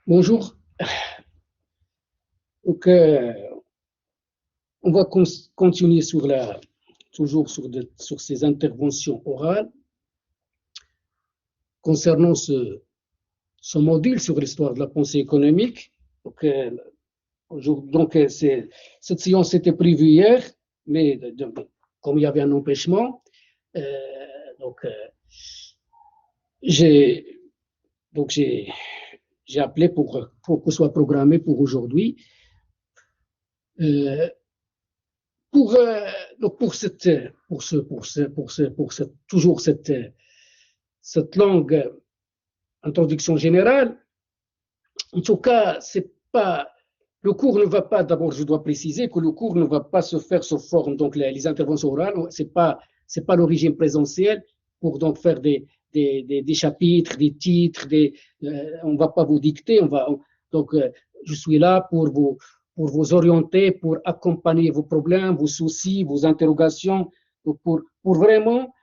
Bonjour. Donc, on va continuer toujours sur ces interventions orales concernant ce module sur l'histoire de la pensée économique. Donc, cette séance était prévue hier, mais comme il y avait un empêchement, donc j'ai appelé pour que ce soit programmé pour aujourd'hui. Toujours cette longue introduction générale, en tout cas, c'est pas, le cours ne va pas, d'abord je dois préciser que le cours ne va pas se faire sous forme, donc les interventions orales, c'est pas le régime présentiel pour donc faire des chapitres, des titres, on va pas vous dicter, je suis là pour vous orienter, pour accompagner vos problèmes, vos soucis, vos interrogations, pour vraiment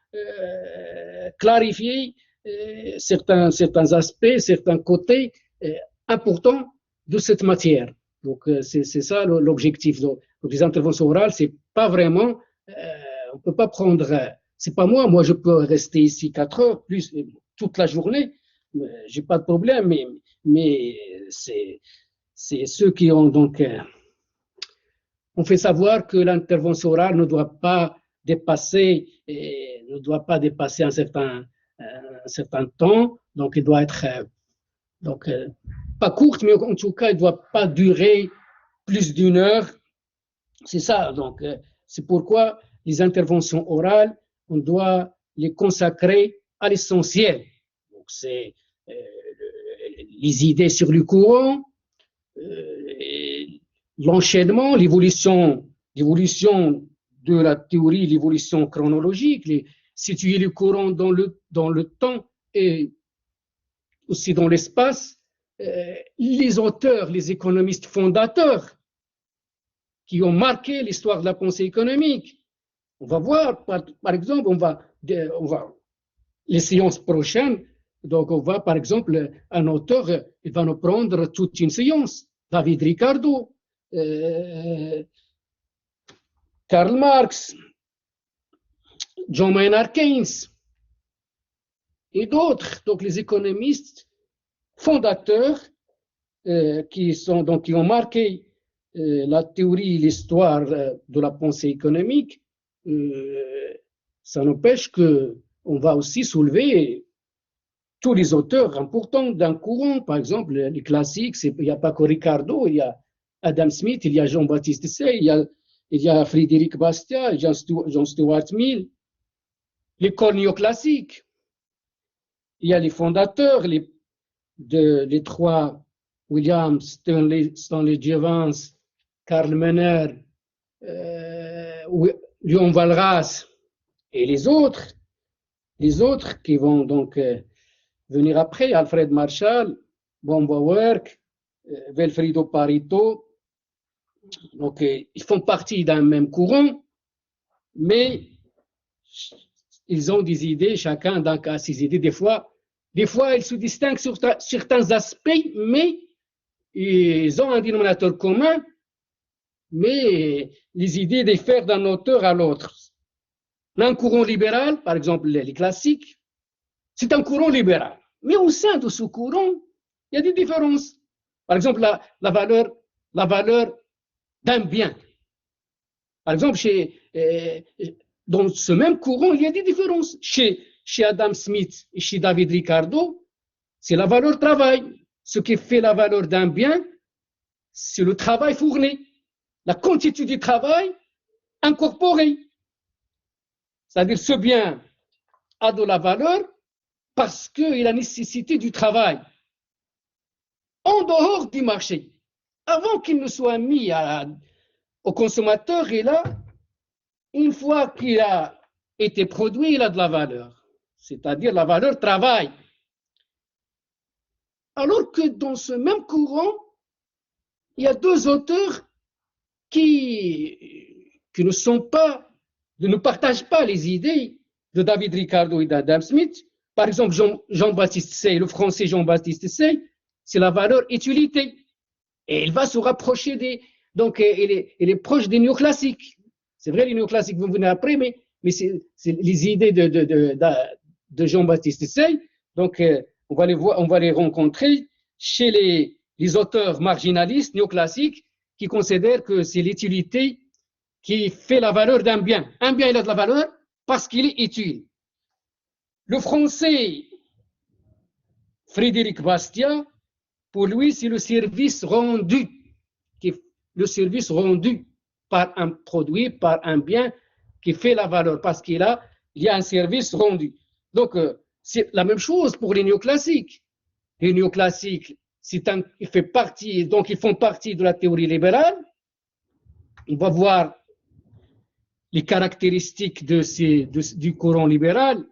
clarifier certains aspects, certains côtés importants de cette matière. Donc, c'est ça l'objectif. Donc, les interventions orales, c'est pas vraiment, on peut pas prendre, c'est pas moi je peux rester ici 4 heures, plus toute la journée, j'ai pas de problème, mais c'est ceux qui ont donc, on fait savoir que l'intervention orale ne doit pas dépasser un certain temps, donc il doit être pas courte, mais en tout cas, il ne doit pas durer plus d'1 heure. C'est ça, donc c'est pourquoi les interventions orales, on doit les consacrer à l'essentiel. Donc c'est les idées sur le courant, l'enchaînement, l'évolution de la théorie, l'évolution chronologique, situer le courant dans le temps et aussi dans l'espace, les auteurs, les économistes fondateurs qui ont marqué l'histoire de la pensée économique. On va voir, par exemple, les séances prochaines, donc on va, par exemple, un auteur, il va nous prendre toute une séance, David Ricardo, Karl Marx, John Maynard Keynes et d'autres, donc les économistes fondateurs qui ont marqué la théorie, l'histoire de la pensée économique. Ça n'empêche qu'on va aussi soulever tous les auteurs importants d'un courant, par exemple les classiques, il n'y a pas que Ricardo, il y a Adam Smith, il y a Jean-Baptiste Say, il y a Frédéric Bastiat, John Stuart Mill, l'école néoclassique. Il y a les fondateurs, les trois, William Stanley Jevons, Karl Menger, Léon Walras et les autres qui vont donc venir après, Alfred Marshall, von Bauwerk, Wilfrido Parito. Donc, ils font partie d'un même courant, mais ils ont des idées, chacun donc a ses idées. Des fois, ils se distinguent sur certains aspects, mais ils ont un dénominateur commun, mais les idées diffèrent d'un auteur à l'autre. Un courant libéral, par exemple les classiques, c'est un courant libéral. Mais au sein de ce courant, il y a des différences. Par exemple, la valeur d'un bien. Par exemple, dans ce même courant, il y a des différences. Chez Adam Smith et chez David Ricardo, c'est la valeur travail. Ce qui fait la valeur d'un bien, c'est le travail fourni, la quantité du travail incorporé. C'est-à-dire ce bien a de la valeur parce qu'il a nécessité du travail en dehors du marché. Avant qu'il ne soit mis au consommateur, et là, une fois qu'il a été produit, il a de la valeur, c'est-à-dire la valeur travail. Alors que dans ce même courant, il y a deux auteurs qui ne partagent pas les idées de David Ricardo et d'Adam Smith. Par exemple, Jean-Baptiste Say, le français Jean-Baptiste Say, c'est la valeur utilité. Et il va se rapprocher des... Donc, il est proche des néoclassiques. C'est vrai, les néoclassiques vont venir après, mais c'est les idées de Jean-Baptiste Say. Donc, on va les rencontrer chez les auteurs marginalistes, néoclassiques, qui considèrent que c'est l'utilité qui fait la valeur d'un bien. Un bien, il a de la valeur parce qu'il est utile. Le français Frédéric Bastiat, pour lui, c'est le service rendu, le service rendu par un produit, par un bien qui fait la valeur, parce qu'il y a un service rendu. Donc, c'est la même chose pour les néoclassiques. Les néoclassiques, donc ils font partie de la théorie libérale. On va voir les caractéristiques du courant libéral,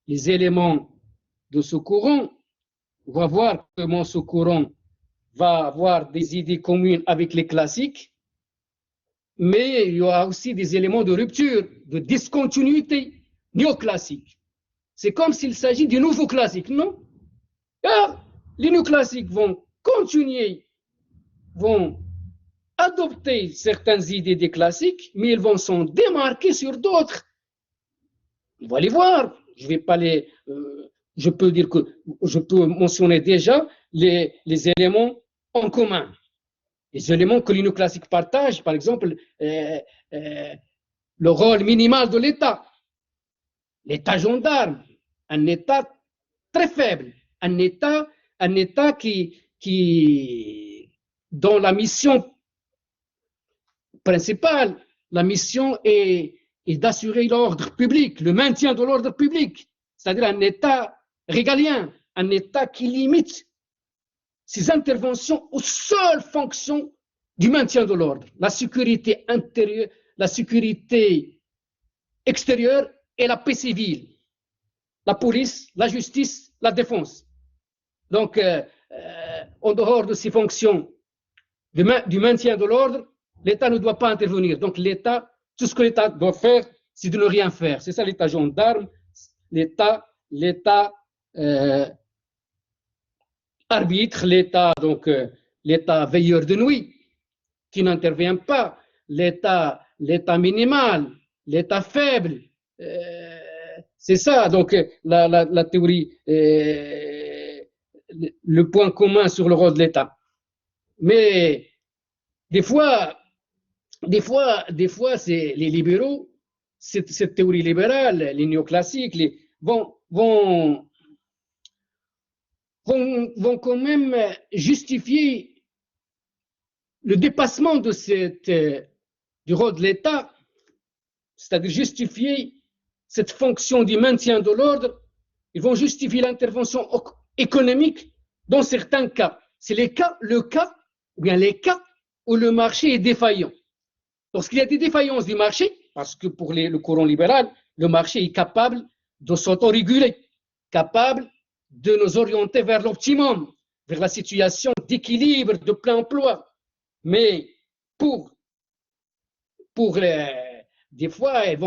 les éléments de ce courant. On va voir comment ce courant va avoir des idées communes avec les classiques, mais il y aura aussi des éléments de rupture, de discontinuité néoclassique. C'est comme s'il s'agit du nouveau classique, non? Car les néoclassiques vont continuer, vont adopter certaines idées des classiques, mais ils vont s'en démarquer sur d'autres. On va les voir. Je vais pas les... je peux dire que je peux mentionner déjà les éléments en commun. Les éléments que les néoclassiques partagent, par exemple, le rôle minimal de l'État. L'État gendarme, un État très faible, un État dont la mission principale, la mission est d'assurer l'ordre public, le maintien de l'ordre public, c'est-à-dire un État régalien, un État qui limite ses interventions aux seules fonctions du maintien de l'ordre, la sécurité intérieure, la sécurité extérieure et la paix civile, la police, la justice, la défense. Donc, en dehors de ces fonctions du maintien de l'ordre, l'État ne doit pas intervenir. Donc, tout ce que l'État doit faire, c'est de ne rien faire. C'est ça l'État gendarme, l'État arbitre, l'État veilleur de nuit, qui n'intervient pas, l'État minimal, l'État faible. C'est ça, donc, la théorie, le point commun sur le rôle de l'État. Mais des fois, c'est les libéraux, cette théorie libérale, les néoclassiques, vont quand même justifier le dépassement du rôle de l'État, c'est-à-dire justifier cette fonction du maintien de l'ordre. Ils vont justifier l'intervention économique dans certains cas. C'est les cas où le marché est défaillant. Lorsqu'il y a des défaillances du marché, parce que pour le courant libéral, le marché est capable de s'autoréguler, capable de nous orienter vers l'optimum, vers la situation d'équilibre, de plein emploi. Mais des fois, ils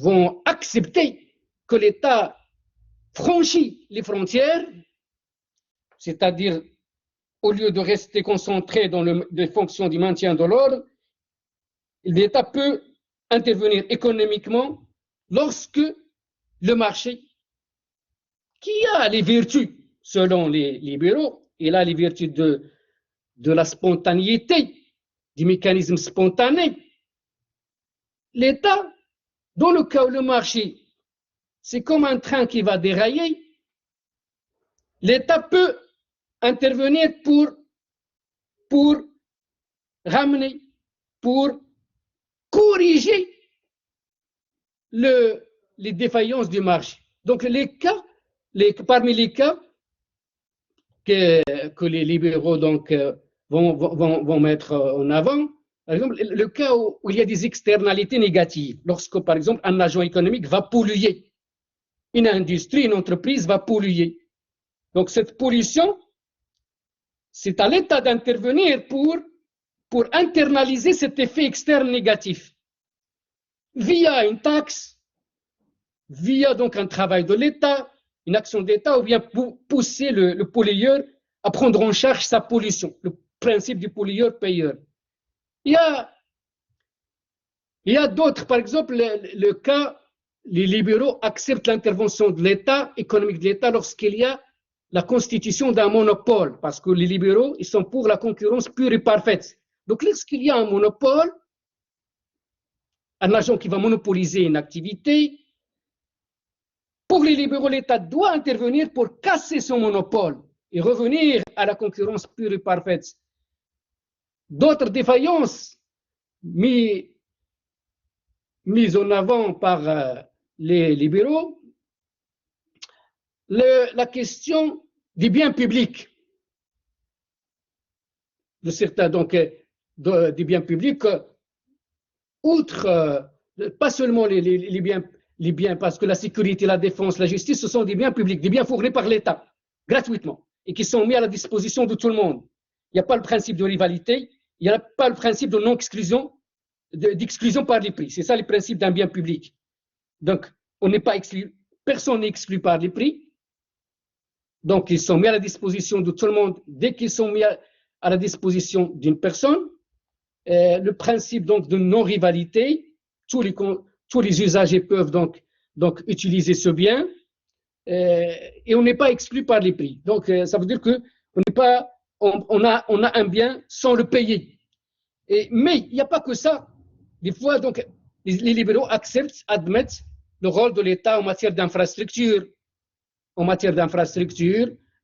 vont accepter que l'État franchit les frontières, c'est-à-dire au lieu de rester concentré dans les fonctions du maintien de l'ordre, l'État peut intervenir économiquement lorsque le marché, qui a les vertus, selon les libéraux, il a les vertus de la spontanéité, du mécanisme spontané. L'État, dans le cas où le marché, c'est comme un train qui va dérailler, l'État peut intervenir pour ramener, pour corriger les défaillances du marché. Donc, parmi les cas que les libéraux donc, vont mettre en avant, par exemple, le cas où il y a des externalités négatives, lorsque, par exemple, un agent économique va polluer, une industrie, une entreprise va polluer. Donc, cette pollution, c'est à l'État d'intervenir pour internaliser cet effet externe négatif via une taxe, via donc un travail de l'État, une action d'État ou bien pousser le pollueur à prendre en charge sa pollution, le principe du pollueur-payeur. Il y a d'autres, par exemple, le cas, les libéraux acceptent l'intervention de l'État, économique de l'État, lorsqu'il y a la constitution d'un monopole, parce que les libéraux, ils sont pour la concurrence pure et parfaite. Donc, lorsqu'il y a un monopole, un agent qui va monopoliser une activité, pour les libéraux, l'État doit intervenir pour casser son monopole et revenir à la concurrence pure et parfaite. D'autres défaillances mises en avant par les libéraux, la question des biens publics, de certains, donc, des biens publics, outre, pas seulement les biens, parce que la sécurité, la défense, la justice, ce sont des biens publics, des biens fournis par l'État, gratuitement, et qui sont mis à la disposition de tout le monde. Il n'y a pas le principe de rivalité, il n'y a pas le principe de non-exclusion, d'exclusion par les prix. C'est ça le principe d'un bien public. Donc, on n'est pas exclu, personne n'est exclu par les prix. Donc, ils sont mis à la disposition de tout le monde dès qu'ils sont mis à la disposition d'une personne. Le principe donc de non-rivalité, tous les usagers peuvent donc utiliser ce bien et on n'est pas exclu par les prix. Donc, ça veut dire qu'on a un bien sans le payer. Mais il n'y a pas que ça. Des fois, donc, les libéraux admettent le rôle de l'État en matière d'infrastructure.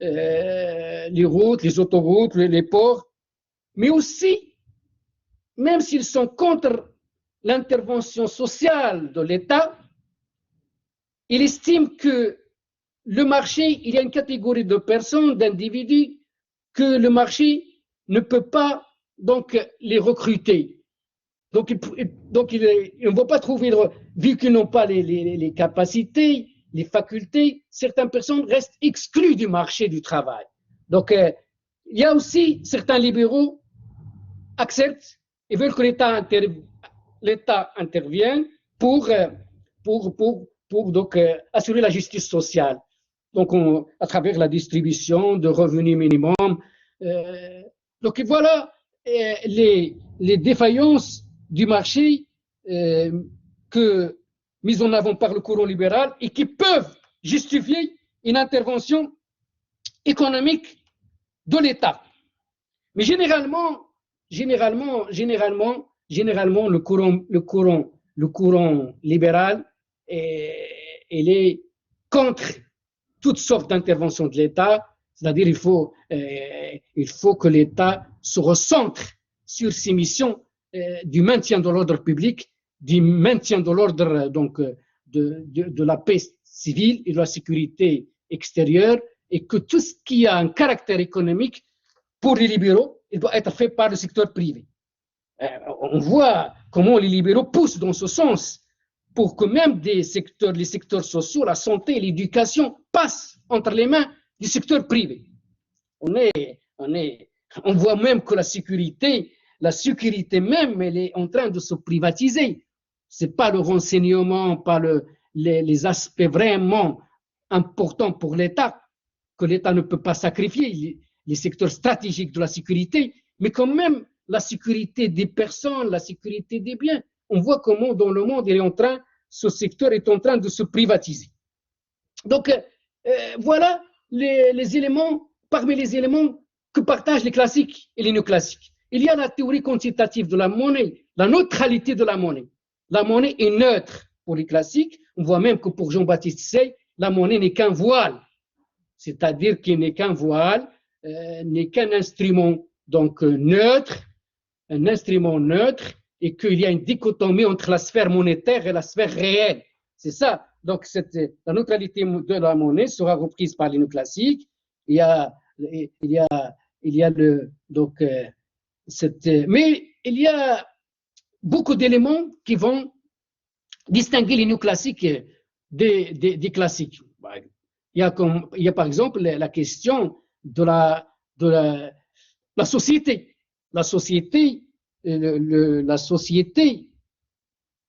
Les routes, les autoroutes, les ports, mais aussi, même s'ils sont contre l'intervention sociale de l'État, ils estiment que le marché, il y a une catégorie de personnes, d'individus, que le marché ne peut pas donc les recruter. Donc, on ne va pas trouver, vu qu'ils n'ont pas les capacités, les facultés, certaines personnes restent exclues du marché du travail. Donc, il y a aussi certains libéraux acceptent et veulent que l'État intervienne pour donc, assurer la justice sociale. Donc, à travers la distribution de revenus minimum. Donc, voilà les défaillances du marché mises en avant par le courant libéral et qui peuvent justifier une intervention économique de l'État. Mais généralement, le courant libéral, il est contre toutes sortes d'interventions de l'État, c'est-à-dire il faut que l'État se recentre sur ses missions du maintien de l'ordre public, du maintien de l'ordre donc de la paix civile et de la sécurité extérieure, et que tout ce qui a un caractère économique pour les libéraux, il doit être fait par le secteur privé. On voit comment les libéraux poussent dans ce sens pour que même les secteurs sociaux, la santé, l'éducation passent entre les mains du secteur privé. On voit même que la sécurité même, elle est en train de se privatiser. C'est pas le renseignement, pas les aspects vraiment importants pour l'État, que l'État ne peut pas sacrifier, les secteurs stratégiques de la sécurité, mais quand même la sécurité des personnes, la sécurité des biens. On voit comment dans le monde, ce secteur est en train de se privatiser. Donc, voilà les éléments, parmi les éléments que partagent les classiques et les néoclassiques. Il y a la théorie quantitative de la monnaie, la neutralité de la monnaie. La monnaie est neutre pour les classiques. On voit même que pour Jean-Baptiste Say, la monnaie n'est qu'un voile. C'est-à-dire qu'il n'est qu'un voile, n'est qu'un instrument donc neutre, un instrument neutre, et qu'il y a une dichotomie entre la sphère monétaire et la sphère réelle. C'est ça. Donc, la neutralité de la monnaie sera reprise par les néoclassiques. Mais il y a beaucoup d'éléments qui vont distinguer les néoclassiques des classiques. Il y a par exemple la question de la société. La société,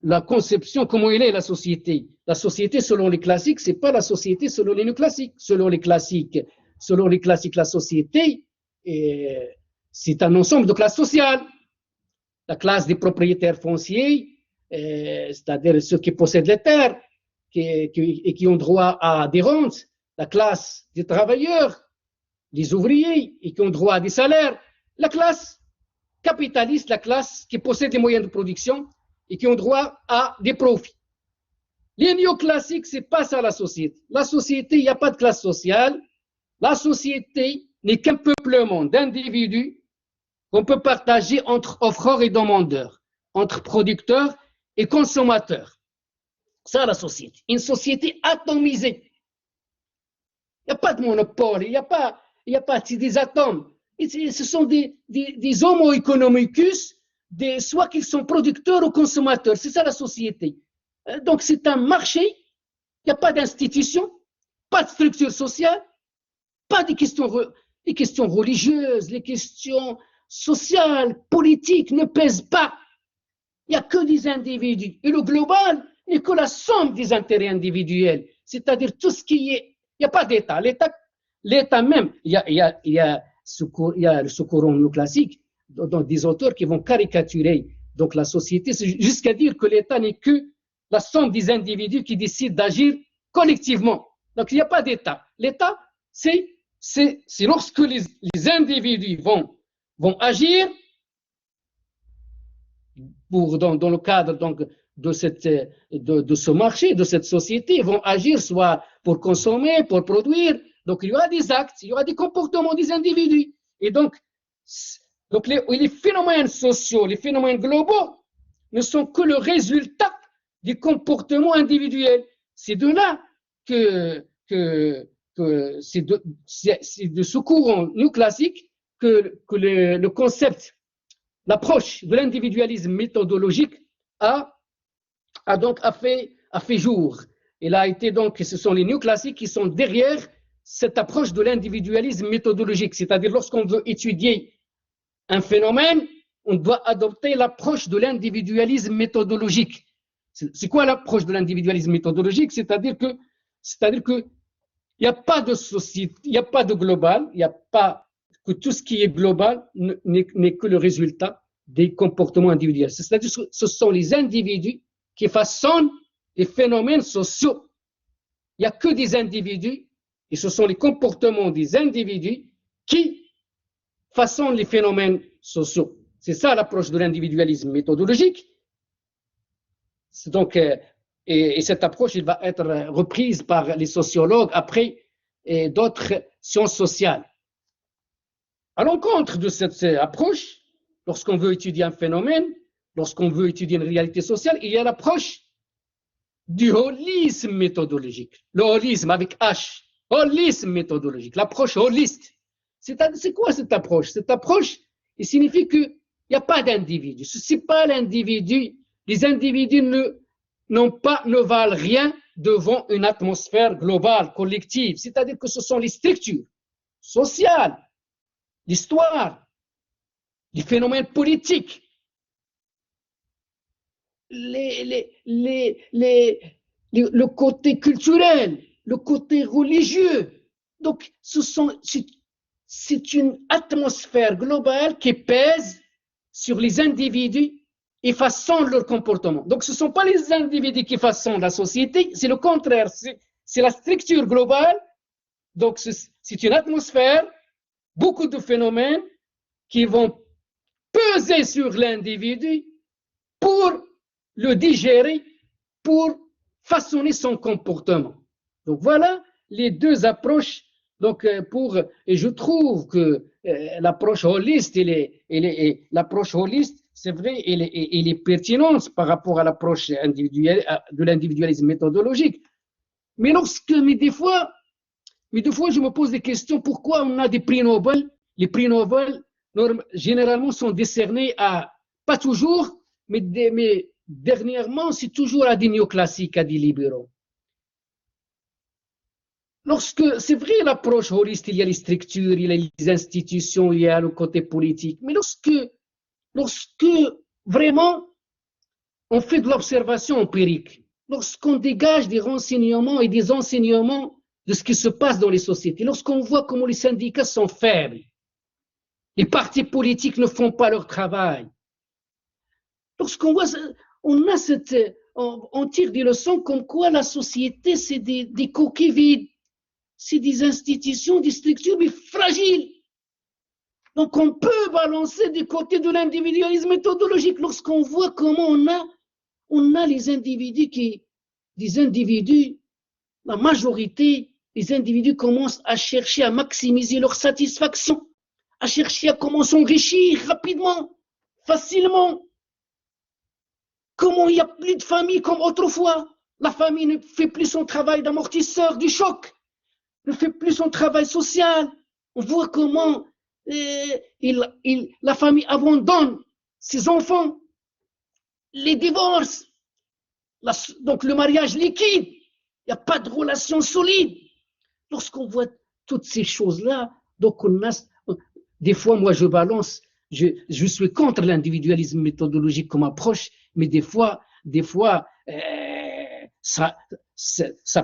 la conception, comment elle est la société? La société selon les classiques, c'est pas la société selon les néoclassiques. Selon les classiques, la société, c'est un ensemble de classes sociales. La classe des propriétaires fonciers, c'est-à-dire ceux qui possèdent les terres et qui ont droit à des rentes. La classe des travailleurs, des ouvriers et qui ont droit à des salaires. La classe capitaliste, la classe qui possède les moyens de production et qui ont droit à des profits. Les néoclassiques, c'est pas ça la société. La société, il n'y a pas de classe sociale. La société n'est qu'un peuplement d'individus qu'on peut partager entre offreurs et demandeurs, entre producteurs et consommateurs. Ça, la société. Une société atomisée. Il n'y a pas de monopole, il n'y a pas des atomes. Ce sont des homo economicus, soit qu'ils sont producteurs ou consommateurs. C'est ça la société. Donc c'est un marché, il n'y a pas d'institution, pas de structure sociale, pas des questions religieuses, les questions sociales, politiques ne pèsent pas. Il n'y a que des individus. Et le global n'est que la somme des intérêts individuels. C'est-à-dire tout ce qui est... Il n'y a pas d'État. L'État même, il y a le secours néoclassique, donc des auteurs qui vont caricaturer donc la société, jusqu'à dire que l'État n'est que la somme des individus qui décident d'agir collectivement. Donc il n'y a pas d'État. L'État, c'est lorsque les individus vont agir dans le cadre donc, de ce marché, de cette société, ils vont agir soit pour consommer, pour produire. Donc il y aura des actes, il y aura des comportements des individus. Et donc les phénomènes sociaux, les phénomènes globaux ne sont que le résultat des comportements individuels. C'est de là que c'est de ce courant néoclassique que le concept, l'approche de l'individualisme méthodologique a fait jour. Et là, ce sont les néoclassiques qui sont derrière cette approche de l'individualisme méthodologique. C'est-à-dire, lorsqu'on veut étudier un phénomène, on doit adopter l'approche de l'individualisme méthodologique. C'est quoi l'approche de l'individualisme méthodologique? C'est-à-dire que il n'y a pas de société, il n'y a pas de global, il n'y a pas que tout ce qui est global n'est que le résultat des comportements individuels. C'est-à-dire que ce sont les individus qui façonnent les phénomènes sociaux. Il n'y a que des individus et ce sont les comportements des individus qui façonnent les phénomènes sociaux. C'est ça l'approche de l'individualisme méthodologique. Donc, et cette approche, elle va être reprise par les sociologues après et d'autres sciences sociales. À l'encontre de cette approche, lorsqu'on veut étudier un phénomène, lorsqu'on veut étudier une réalité sociale, il y a l'approche du holisme méthodologique. Le holisme avec H, holisme méthodologique, l'approche holiste. C'est quoi cette approche? Cette approche, il signifie qu'il n'y a pas d'individu. Ce n'est pas l'individu. Les individus ne valent rien devant une atmosphère globale, collective. C'est-à-dire que ce sont les structures sociales, l'histoire, les phénomènes politiques, le côté culturel, le côté religieux. Donc, c'est une atmosphère globale qui pèse sur les individus et façonnent leur comportement. Donc, ce ne sont pas les individus qui façonnent la société, c'est le contraire, c'est la structure globale. Donc, c'est une atmosphère, beaucoup de phénomènes qui vont peser sur l'individu pour le digérer, pour façonner son comportement. Donc, voilà les deux approches. Donc, et je trouve que l'approche holiste, l'approche holiste, c'est vrai, elle est pertinente par rapport à l'approche individuelle, de l'individualisme méthodologique. Mais des fois, je me pose des questions. Pourquoi on a des prix Nobel? Les prix Nobel, généralement, sont décernés pas toujours, mais dernièrement, c'est toujours à des néoclassiques, à des libéraux. C'est vrai, l'approche holiste, il y a les structures, il y a les institutions, il y a le côté politique. Mais lorsque vraiment on fait de l'observation empirique, lorsqu'on dégage des renseignements et des enseignements de ce qui se passe dans les sociétés, lorsqu'on voit comment les syndicats sont faibles, les partis politiques ne font pas leur travail, lorsqu'on voit, on tire des leçons comme quoi la société, c'est des coquilles vides, c'est des institutions, des structures, mais fragiles. Donc on peut balancer du côté de l'individualisme méthodologique lorsqu'on voit comment on a les individus la majorité, les individus commencent à chercher à maximiser leur satisfaction, à chercher à comment s'enrichir rapidement, facilement. Comment il n'y a plus de famille comme autrefois. La famille ne fait plus son travail d'amortisseur du choc, ne fait plus son travail social. On voit comment la famille abandonne ses enfants, les divorces, donc le mariage liquide, il n'y a pas de relation solide. Lorsqu'on voit toutes ces choses-là, donc des fois, moi je balance, je suis contre l'individualisme méthodologique comme approche, mais des fois ça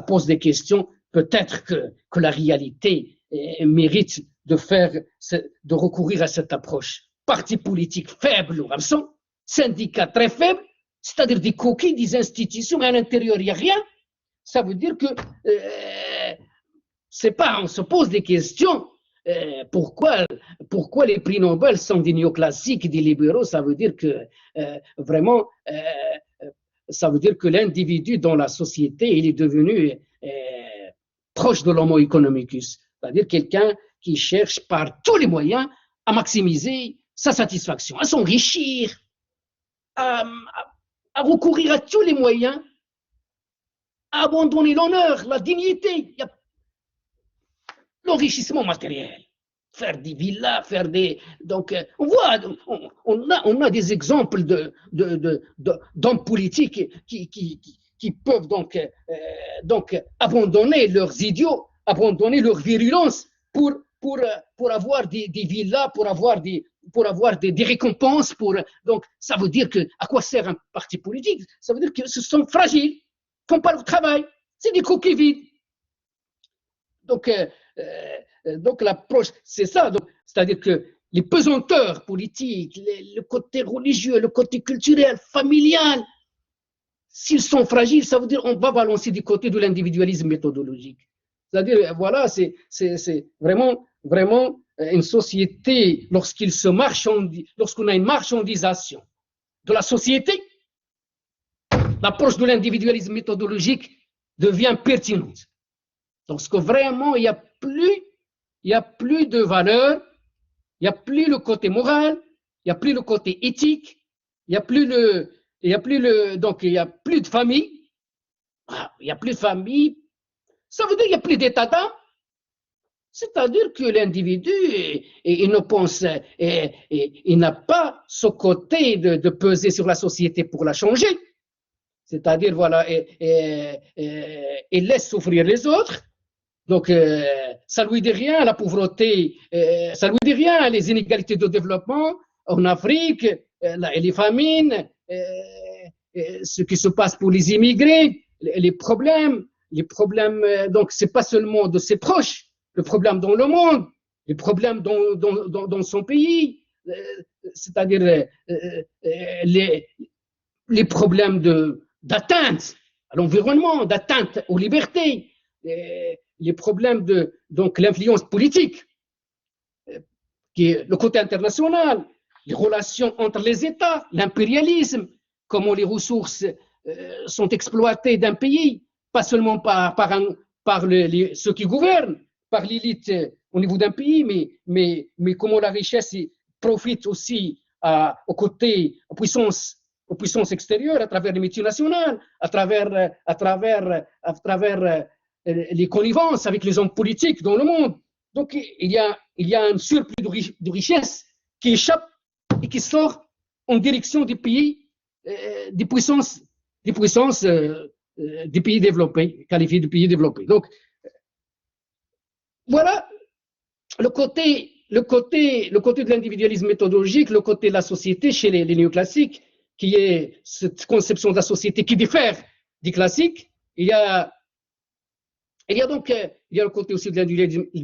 pose des questions. Peut-être que la réalité mérite de recourir à cette approche. Partis politiques faibles ou absents, syndicats très faibles, c'est-à-dire des coquilles, des institutions, mais à l'intérieur, il n'y a rien. Ça veut dire que on se pose des questions. Pourquoi les prix Nobel sont des néoclassiques, des libéraux? Ça veut dire que vraiment, ça veut dire que l'individu dans la société, il est devenu proche de l'homo economicus, c'est-à-dire quelqu'un qui cherche par tous les moyens à maximiser sa satisfaction, à s'enrichir, à recourir à tous les moyens, à abandonner l'honneur, la dignité, l'enrichissement matériel, faire des villas, faire des... Donc, on a des exemples d'hommes politiques qui peuvent donc abandonner leurs idiots, abandonner leur virulence pour avoir des villas, pour avoir des récompenses. Donc, ça veut dire que, à quoi sert un parti politique? Ça veut dire qu'ils sont fragiles, ils ne font pas leur travail, c'est des coquilles vides. Donc l'approche, c'est ça. C'est-à-dire que les pesanteurs politiques, le côté religieux, le côté culturel, familial, s'ils sont fragiles, ça veut dire qu'on va balancer du côté de l'individualisme méthodologique. C'est-à-dire, voilà, c'est vraiment une société, lorsqu'on a une marchandisation de la société, l'approche de l'individualisme méthodologique devient pertinente. Donc, ce que vraiment, il n'y a plus de valeur, il n'y a plus le côté moral, il n'y a plus le côté éthique, il n'y a plus donc il n'y a plus de famille. Il n'y a plus de famille. Ça veut dire qu'il n'y a plus d'état d'âme. C'est-à-dire que l'individu, il ne pense, il n'a pas ce côté de peser sur la société pour la changer. C'est-à-dire, voilà, il laisse souffrir les autres. Donc, ça ne lui dit rien, la pauvreté, ça ne lui dit rien, les inégalités de développement en Afrique, les famines, ce qui se passe pour les immigrés, les problèmes, donc, ce n'est pas seulement de ses proches, le problème dans le monde, les problèmes dans son pays, c'est-à-dire les problèmes d'atteinte à l'environnement, d'atteinte aux libertés, les problèmes de l'influence politique, qui est le côté international, les relations entre les États, l'impérialisme, comment les ressources sont exploitées d'un pays, pas seulement par ceux qui gouvernent, par l'élite au niveau d'un pays, mais comment la richesse profite aussi aux puissances extérieures, à travers les multinationales, à travers les connivences avec les hommes politiques dans le monde. Donc, il y a un surplus de richesse qui échappe et qui sort en direction des pays, des puissances, des pays développés, qualifiés de pays développés. Donc, voilà le côté de l'individualisme méthodologique, le côté de la société chez les néoclassiques, qui est cette conception de la société qui diffère dit classique, il y a donc il y a le côté aussi de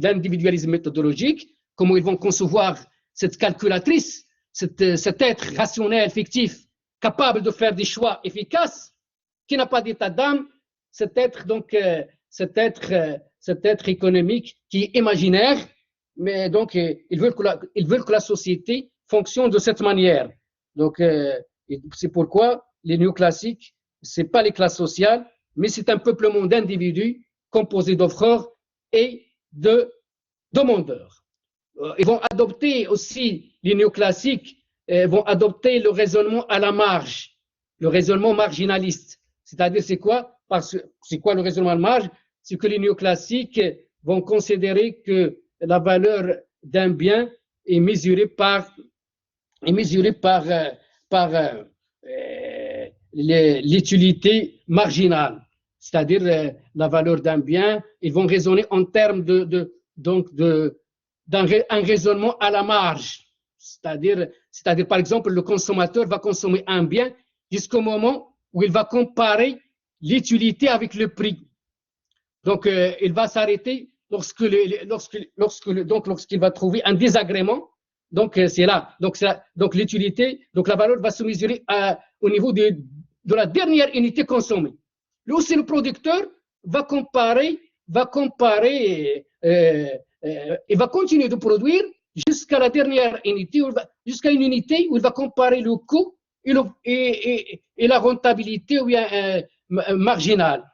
l'individualisme méthodologique, comment ils vont concevoir cette calculatrice, cet être rationnel, fictif, capable de faire des choix efficaces, qui n'a pas d'état d'âme, cet être économique qui est imaginaire, mais donc ils veulent que la société fonctionne de cette manière. Donc c'est pourquoi les néoclassiques, c'est pas les classes sociales, mais c'est un peuplement d'individus composé d'offreurs et de demandeurs. Ils vont adopter aussi, les néoclassiques vont adopter le raisonnement à la marge, le raisonnement marginaliste. C'est-à-dire, c'est quoi le raisonnement à la marge? C'est que les néoclassiques vont considérer que la valeur d'un bien est mesurée par l'utilité marginale, c'est-à-dire la valeur d'un bien. Ils vont raisonner en termes d'un raisonnement à la marge, c'est-à-dire par exemple, le consommateur va consommer un bien jusqu'au moment où il va comparer l'utilité avec le prix. Donc, il va s'arrêter lorsqu'il va trouver un désagrément. Donc, c'est là. Donc, l'utilité, donc la valeur va se mesurer au niveau de la dernière unité consommée. Là aussi, le producteur va comparer, il va continuer de produire jusqu'à la dernière unité, jusqu'à une unité où il va comparer le coût et la rentabilité ou bien marginale,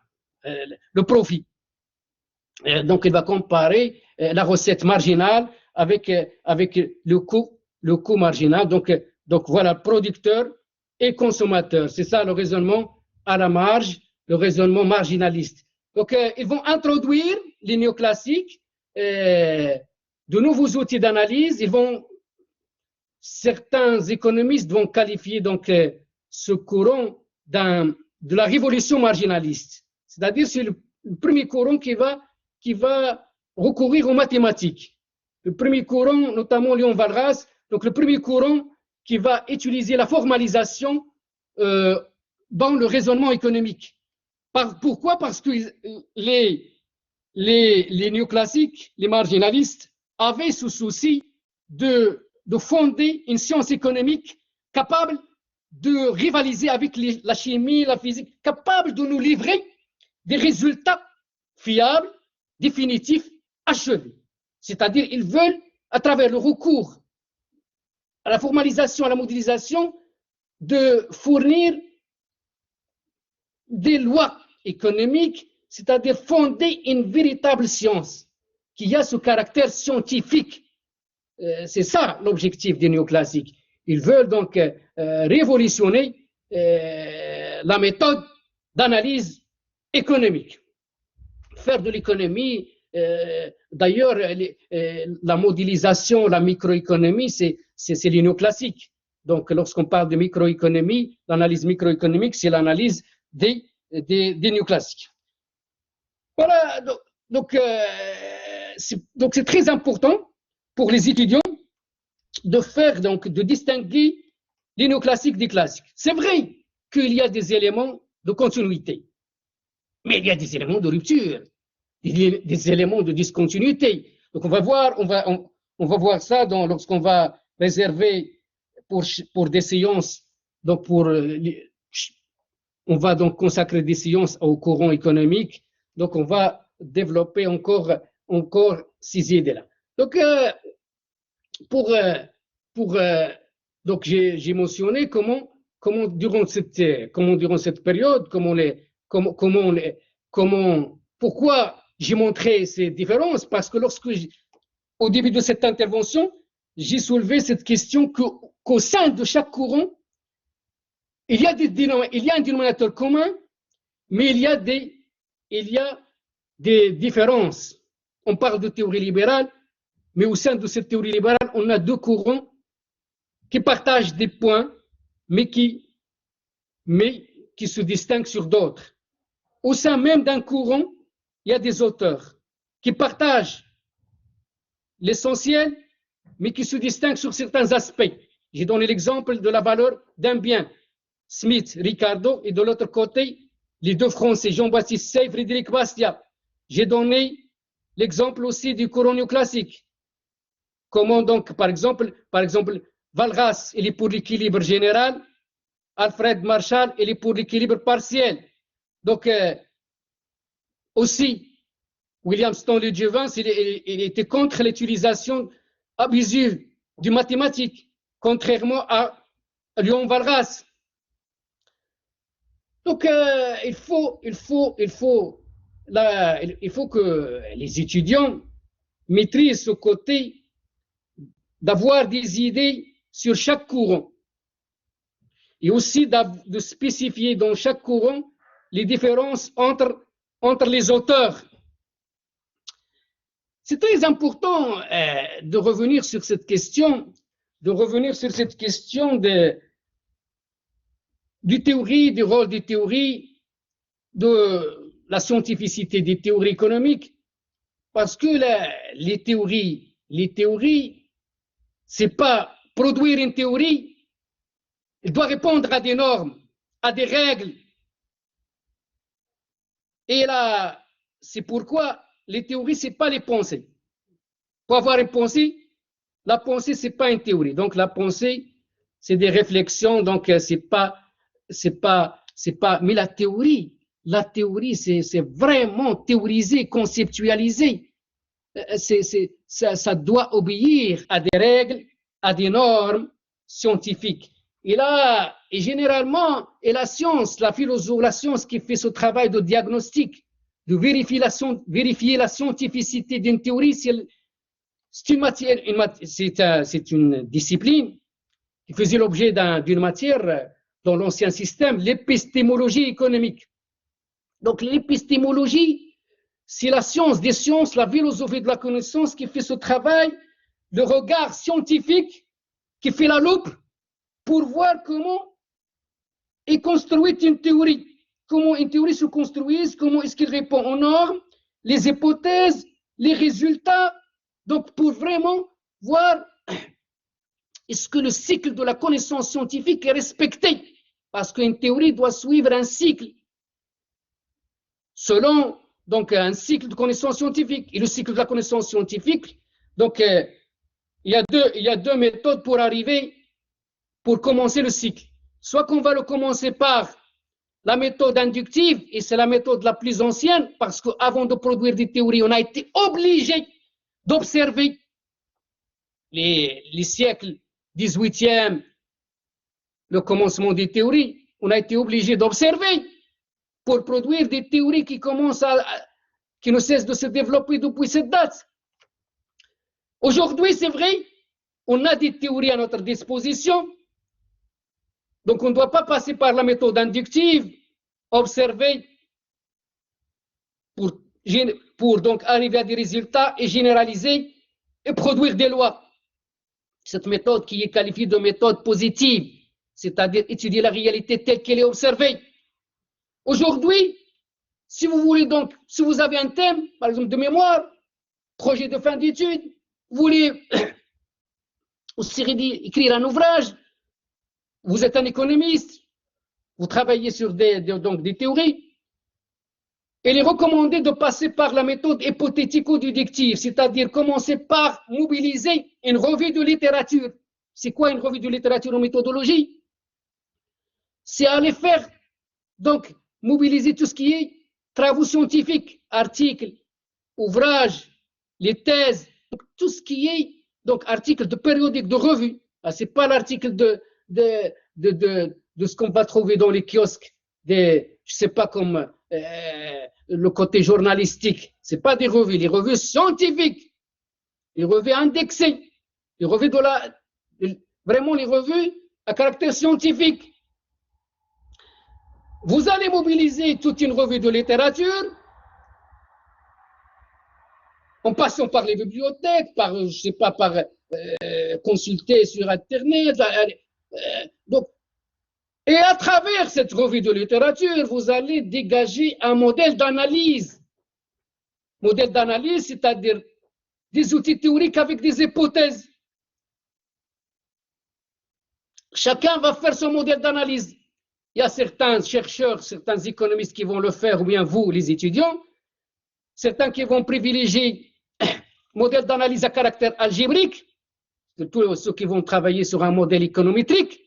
le profit. Donc, il va comparer la recette marginale avec le coût marginal. Donc voilà, producteur et consommateur. C'est ça le raisonnement à la marge, le raisonnement marginaliste. Donc, ils vont introduire les néoclassiques, de nouveaux outils d'analyse. Certains économistes vont qualifier donc ce courant de la révolution marginaliste. C'est-à-dire, c'est le premier courant qui va recourir aux mathématiques. Le premier courant, notamment Léon Walras, donc le premier courant qui va utiliser la formalisation dans le raisonnement économique. Pourquoi? Parce que les néoclassiques, les marginalistes, avaient ce souci de fonder une science économique capable de rivaliser avec la chimie, la physique, capable de nous livrer des résultats fiables, définitifs, achevés. C'est-à-dire, ils veulent, à travers le recours à la formalisation, à la modélisation, de fournir des lois économiques, c'est-à-dire fonder une véritable science qui a ce caractère scientifique. C'est ça l'objectif des néoclassiques. Ils veulent donc révolutionner la méthode d'analyse économique. Faire de l'économie, d'ailleurs, la modélisation, la microéconomie, c'est les néoclassiques. Donc, lorsqu'on parle de microéconomie, l'analyse microéconomique, c'est l'analyse des néoclassiques. Voilà, donc c'est très important pour les étudiants de distinguer les néoclassiques des classiques. C'est vrai qu'il y a des éléments de continuité, mais il y a des éléments de rupture, des éléments de discontinuité. Donc on va voir ça lorsqu'on va réserver pour des séances, donc on va donc consacrer des séances au courant économique. Donc on va développer encore ces idées-là. Donc donc j'ai mentionné comment durant cette période, pourquoi j'ai montré ces différences, parce que au début de cette intervention, j'ai soulevé cette question qu'au sein de chaque courant, il y a un dénominateur commun, mais il y a des différences. On parle de théorie libérale, mais au sein de cette théorie libérale, on a deux courants qui partagent des points, mais qui se distinguent sur d'autres. Au sein même d'un courant, il y a des auteurs qui partagent l'essentiel, mais qui se distinguent sur certains aspects. J'ai donné l'exemple de la valeur d'un bien, Smith, Ricardo, et de l'autre côté, les deux Français, Jean-Baptiste Say et Frédéric Bastiat. J'ai donné l'exemple aussi du courant néoclassique. Comment donc, par exemple, Walras, il est pour l'équilibre général, Alfred Marshall, il est pour l'équilibre partiel. Donc, aussi, William Stanley Jevons, il était contre l'utilisation abusive du mathématique, contrairement à Léon Walras. Donc, il faut que les étudiants maîtrisent ce côté d'avoir des idées sur chaque courant et aussi de spécifier dans chaque courant les différences entre les auteurs. C'est très important de revenir sur cette question, du théorie, du rôle des théories, de la scientificité des théories économiques, parce que les théories, c'est pas produire une théorie, elle doit répondre à des normes, à des règles. Et là, c'est pourquoi les théories, c'est pas les pensées. Pour avoir une pensée, la pensée, c'est pas une théorie. Donc la pensée, c'est des réflexions, donc c'est pas, mais la théorie, c'est vraiment théoriser, conceptualiser. Ça doit obéir à des règles, à des normes scientifiques. Et là, et généralement, et la science, la philosophie, la science qui fait ce travail de diagnostic, de vérifier la scientificité d'une théorie, c'est une discipline qui faisait l'objet d'une matière dans l'ancien système, l'épistémologie économique. Donc l'épistémologie, c'est la science des sciences, la philosophie de la connaissance qui fait ce travail, le regard scientifique qui fait la loupe pour voir comment est construite une théorie, comment une théorie se construise, comment est-ce qu'il répond aux normes, les hypothèses, les résultats. Donc pour vraiment voir est-ce que le cycle de la connaissance scientifique est respecté, parce qu'une théorie doit suivre un cycle selon donc un cycle de connaissance scientifique. Et le cycle de la connaissance scientifique, donc il y a deux méthodes pour commencer le cycle. Soit qu'on va le commencer par la méthode inductive, et c'est la méthode la plus ancienne, parce qu'avant de produire des théories, on a été obligé d'observer les siècles 18e, le commencement des théories, on a été obligé d'observer pour produire des théories qui ne cessent de se développer depuis cette date. Aujourd'hui, c'est vrai, on a des théories à notre disposition, donc on ne doit pas passer par la méthode inductive, observer pour donc arriver à des résultats et généraliser et produire des lois. Cette méthode qui est qualifiée de méthode positive, c'est-à-dire étudier la réalité telle qu'elle est observée. Aujourd'hui, si vous avez un thème, par exemple de mémoire, projet de fin d'études, vous voulez aussi écrire un ouvrage, vous êtes un économiste, vous travaillez sur des théories, il est recommandé de passer par la méthode hypothético-déductive, c'est-à-dire commencer par mobiliser une revue de littérature. C'est quoi une revue de littérature en méthodologie? C'est aller faire, donc, mobiliser tout ce qui est travaux scientifiques, articles, ouvrages, les thèses, tout ce qui est, donc, articles de périodiques, de revues. Ce n'est pas l'article de ce qu'on va trouver dans les kiosques, je ne sais pas, comme le côté journalistique. Ce n'est pas des revues, les revues scientifiques, les revues indexées, les revues vraiment les revues à caractère scientifique. Vous allez mobiliser toute une revue de littérature en passant par les bibliothèques, par consulter sur Internet. Et à travers cette revue de littérature, vous allez dégager un modèle d'analyse. Modèle d'analyse, c'est-à-dire des outils théoriques avec des hypothèses. Chacun va faire son modèle d'analyse. il y a certains chercheurs, certains économistes qui vont le faire, ou bien vous, les étudiants, certains qui vont privilégier modèle d'analyse à caractère algébrique, surtout ceux qui vont travailler sur un modèle économétrique.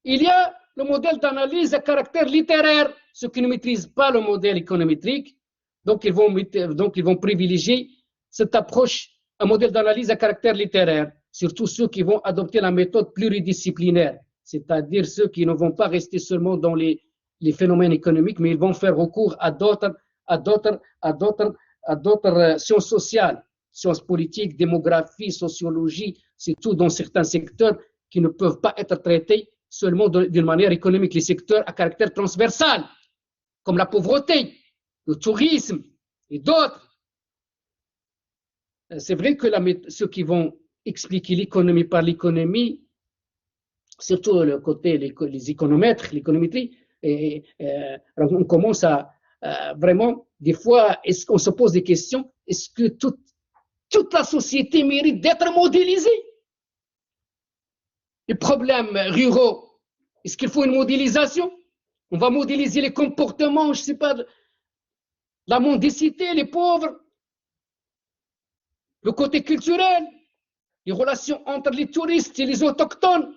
Il y a le modèle d'analyse à caractère littéraire, ceux qui ne maîtrisent pas le modèle économétrique, donc ils vont privilégier cette approche, un modèle d'analyse à caractère littéraire, surtout ceux qui vont adopter la méthode pluridisciplinaire, c'est-à-dire ceux qui ne vont pas rester seulement dans les phénomènes économiques, mais ils vont faire recours à d'autres sciences sociales, sciences politiques, démographie, sociologie, surtout dans certains secteurs qui ne peuvent pas être traités seulement d'une manière économique, les secteurs à caractère transversal, comme la pauvreté, le tourisme et d'autres. C'est vrai que ceux qui vont expliquer l'économie par l'économie, surtout le côté les économètres, l'économétrie, on commence à vraiment, des fois, est-ce qu'on se pose des questions, est-ce que toute la société mérite d'être modélisée? Les problèmes ruraux, est-ce qu'il faut une modélisation? On va modéliser les comportements, je ne sais pas, la mendicité, les pauvres, le côté culturel, les relations entre les touristes et les autochtones.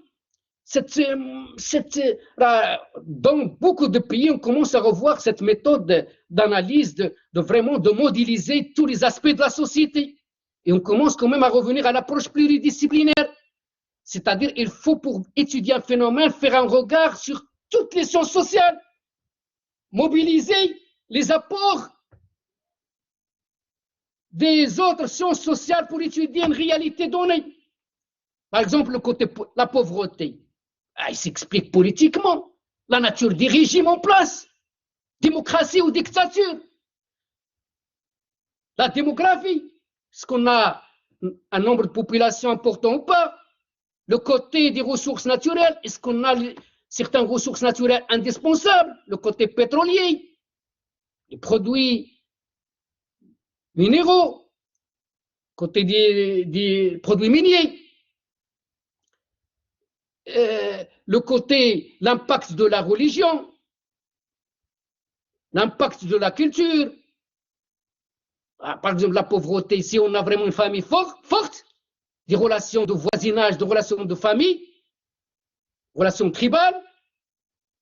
Dans beaucoup de pays, on commence à revoir cette méthode d'analyse, de vraiment de modéliser tous les aspects de la société. Et on commence quand même à revenir à l'approche pluridisciplinaire. C'est-à-dire il faut, pour étudier un phénomène, faire un regard sur toutes les sciences sociales, mobiliser les apports des autres sciences sociales pour étudier une réalité donnée. Par exemple, le côté la pauvreté. Il s'explique politiquement. La nature des régimes en place. Démocratie ou dictature. La démographie. Est-ce qu'on a un nombre de populations important ou pas? Le côté des ressources naturelles. Est-ce qu'on a certaines ressources naturelles indispensables? Le côté pétrolier. Les produits minéraux. Côté des produits miniers. Le côté, l'impact de la religion, l'impact de la culture. Par exemple, la pauvreté, si on a vraiment une famille forte, des relations de voisinage, des relations de famille, relations tribales,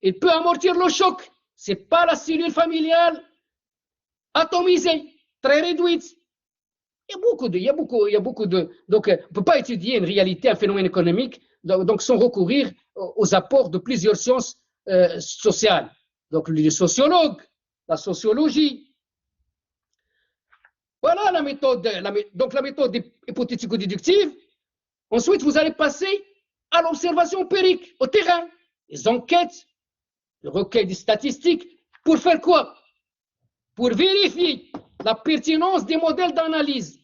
il peut amortir le choc. Ce n'est pas la cellule familiale atomisée, très réduite. Il y a beaucoup de. Donc, on ne peut pas étudier une réalité, un phénomène économique, donc sans recourir aux apports de plusieurs sciences sociales. Donc, les sociologues, la sociologie. Voilà la méthode. Donc, la méthode hypothético-déductive. Ensuite, vous allez passer à l'observation empirique, au terrain, les enquêtes, le recueil des statistiques. Pour faire quoi? Pour vérifier la pertinence des modèles d'analyse.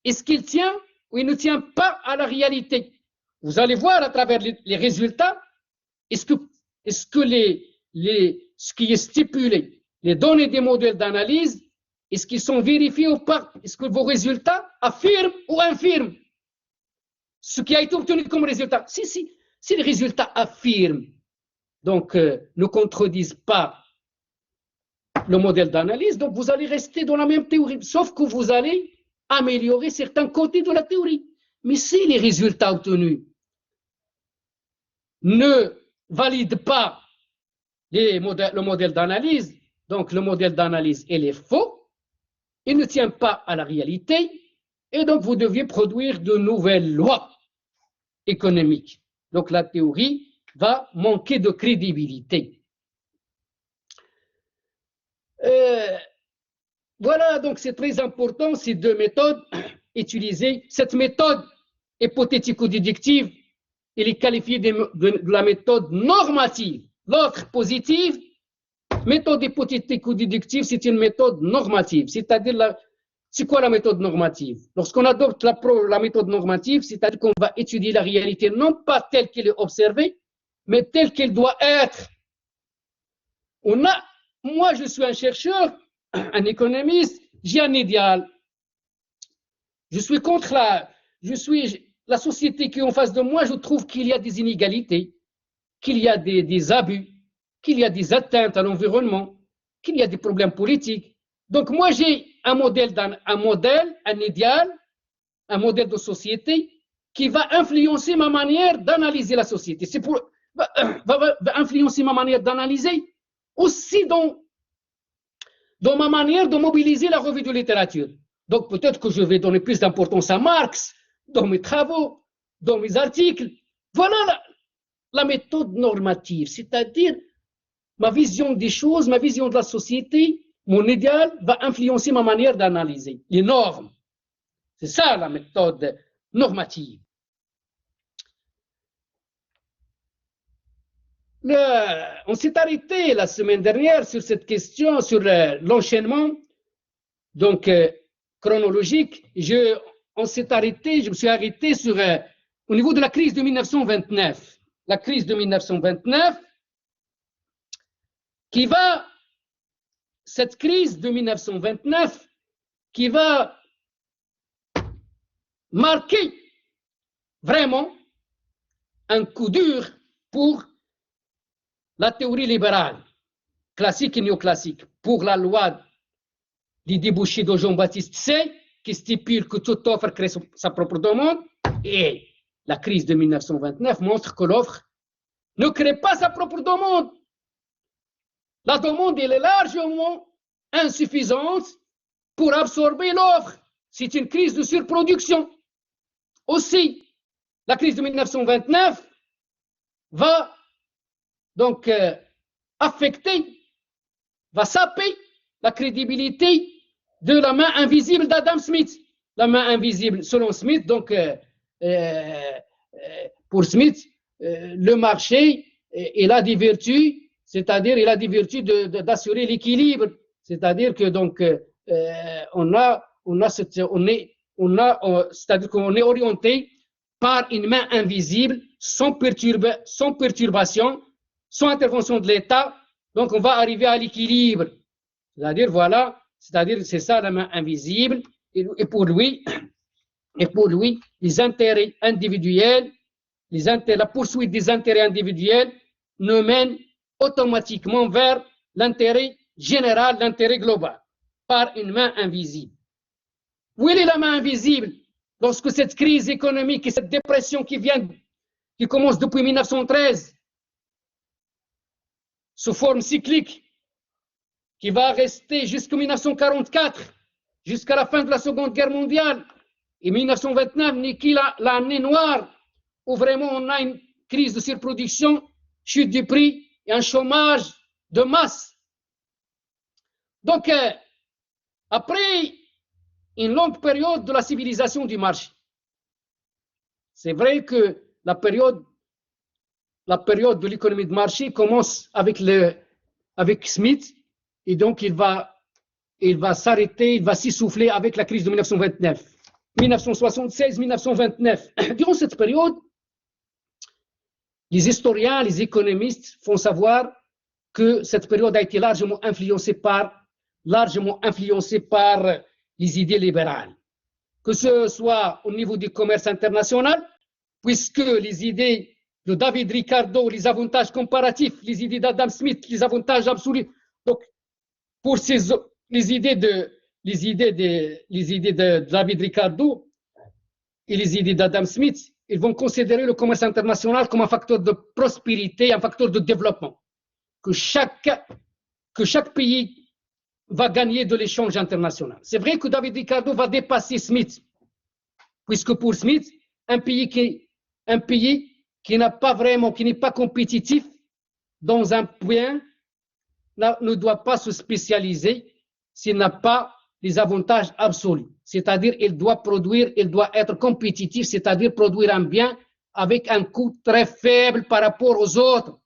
Est-ce qu'il tient ou il ne tient pas à la réalité? Vous allez voir à travers les résultats, est-ce que ce qui est stipulé, les données des modèles d'analyse, est-ce qu'ils sont vérifiés ou pas? Est-ce que vos résultats affirment ou infirment ce qui a été obtenu comme résultat? Si les résultats affirment, donc ne contredisent pas le modèle d'analyse, donc vous allez rester dans la même théorie, sauf que vous allez améliorer certains côtés de la théorie. Mais si les résultats obtenus ne valident pas le modèle d'analyse, donc le modèle d'analyse il est faux, il ne tient pas à la réalité, et donc vous deviez produire de nouvelles lois économiques. Donc la théorie va manquer de crédibilité. Voilà, donc c'est très important, ces deux méthodes utilisées. Cette méthode hypothético-déductive, elle est qualifiée de la méthode normative. L'autre positive, méthode hypothético-déductive, c'est une méthode normative. C'est-à-dire, c'est quoi la méthode normative? Lorsqu'on adopte la méthode normative, c'est-à-dire qu'on va étudier la réalité non pas telle qu'elle est observée, mais telle qu'elle doit être. Moi, je suis un chercheur, un économiste, j'ai un idéal. Je suis contre la société qui est en face de moi, je trouve qu'il y a des inégalités, qu'il y a des abus, qu'il y a des atteintes à l'environnement, qu'il y a des problèmes politiques. Donc moi j'ai un modèle, un idéal, un modèle de société qui va influencer ma manière d'analyser la société. Va influencer ma manière d'analyser aussi dans ma manière de mobiliser la revue de littérature. Donc peut-être que je vais donner plus d'importance à Marx dans mes travaux, dans mes articles. Voilà la méthode normative, c'est-à-dire ma vision des choses, ma vision de la société, mon idéal va influencer ma manière d'analyser les normes. C'est ça la méthode normative. On s'est arrêté la semaine dernière sur cette question, sur l'enchaînement donc chronologique. On s'est arrêté, je me suis arrêté sur au niveau de la crise de 1929. La crise de 1929 cette crise de 1929 qui va marquer vraiment un coup dur pour la théorie libérale, classique et néoclassique, pour la loi des débouchés de Jean-Baptiste Say, qui stipule que toute offre crée sa propre demande, et la crise de 1929 montre que l'offre ne crée pas sa propre demande. La demande elle est largement insuffisante pour absorber l'offre. C'est une crise de surproduction. Aussi, la crise de 1929 va donc va saper la crédibilité de la main invisible d'Adam Smith. La main invisible, selon Smith, donc pour Smith, le marché, il a des vertus, c'est-à-dire il a des vertus d'assurer l'équilibre. C'est-à-dire que donc c'est-à-dire qu'on est orienté par une main invisible, sans perturbation, sans intervention de l'État, donc on va arriver à l'équilibre. C'est-à-dire, voilà, c'est ça la main invisible, et pour lui, les intérêts individuels, la poursuite des intérêts individuels ne mène automatiquement vers l'intérêt général, l'intérêt global, par une main invisible. Où est la main invisible lorsque cette crise économique et cette dépression qui commence depuis 1913, sous forme cyclique, qui va rester jusqu'en 1944, jusqu'à la fin de la Seconde Guerre mondiale, et 1929 n'est que l'année noire, où vraiment on a une crise de surproduction, chute du prix et un chômage de masse. Donc, après une longue période de la civilisation du marché, c'est vrai que la période de l'économie de marché commence avec Smith, et donc il va s'arrêter, il va s'essouffler avec la crise de 1929. 1976-1929. Durant cette période, les historiens, les économistes font savoir que cette période a été largement influencée par les idées libérales, que ce soit au niveau du commerce international, puisque les idées de David Ricardo, les avantages comparatifs, les idées d'Adam Smith, les avantages absolus. Donc, pour les idées de David Ricardo et les idées d'Adam Smith, ils vont considérer le commerce international comme un facteur de prospérité, un facteur de développement, que chaque pays va gagner de l'échange international. C'est vrai que David Ricardo va dépasser Smith, puisque pour Smith, un pays qui n'est pas compétitif dans un point ne doit pas se spécialiser s'il n'a pas les avantages absolus. C'est-à-dire, il doit être compétitif, c'est-à-dire produire un bien avec un coût très faible par rapport aux autres.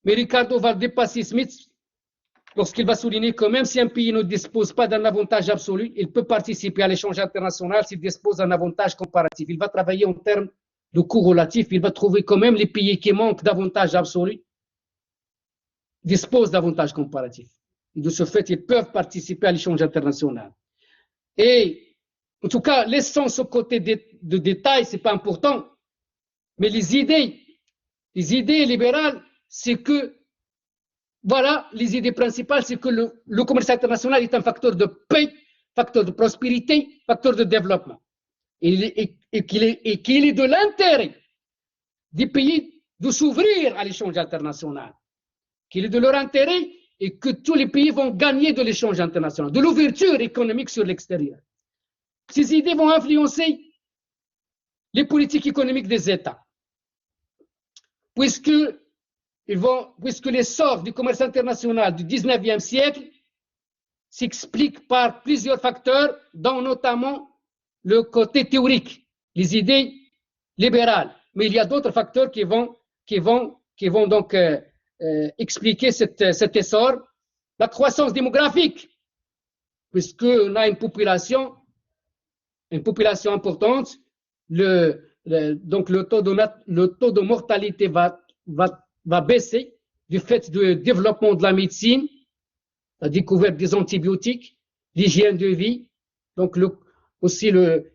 Mais Ricardo va dépasser Smith lorsqu'il va souligner que même si un pays ne dispose pas d'un avantage absolu, il peut participer à l'échange international s'il dispose d'un avantage comparatif. Il va travailler en termes de coûts relatifs, il va trouver que même les pays qui manquent d'avantages absolus disposent d'avantages comparatifs. Et de ce fait, ils peuvent participer à l'échange international. Et en tout cas, laissons ce côté de détail, ce n'est pas important, mais les idées libérales c'est que, voilà, les idées principales, c'est que le commerce international est un facteur de paix, facteur de prospérité, facteur de développement. Et qu'il est de l'intérêt des pays de s'ouvrir à l'échange international, qu'il est de leur intérêt et que tous les pays vont gagner de l'échange international, de l'ouverture économique sur l'extérieur. Ces idées vont influencer les politiques économiques des États, puisque l'essor du commerce international du 19e siècle s'explique par plusieurs facteurs, dont notamment le côté théorique, les idées libérales. Mais il y a d'autres facteurs qui vont donc expliquer cet essor. La croissance démographique, puisqu'on a une population importante, donc le taux de mortalité va baisser du fait du développement de la médecine, la découverte des antibiotiques, l'hygiène de vie, donc il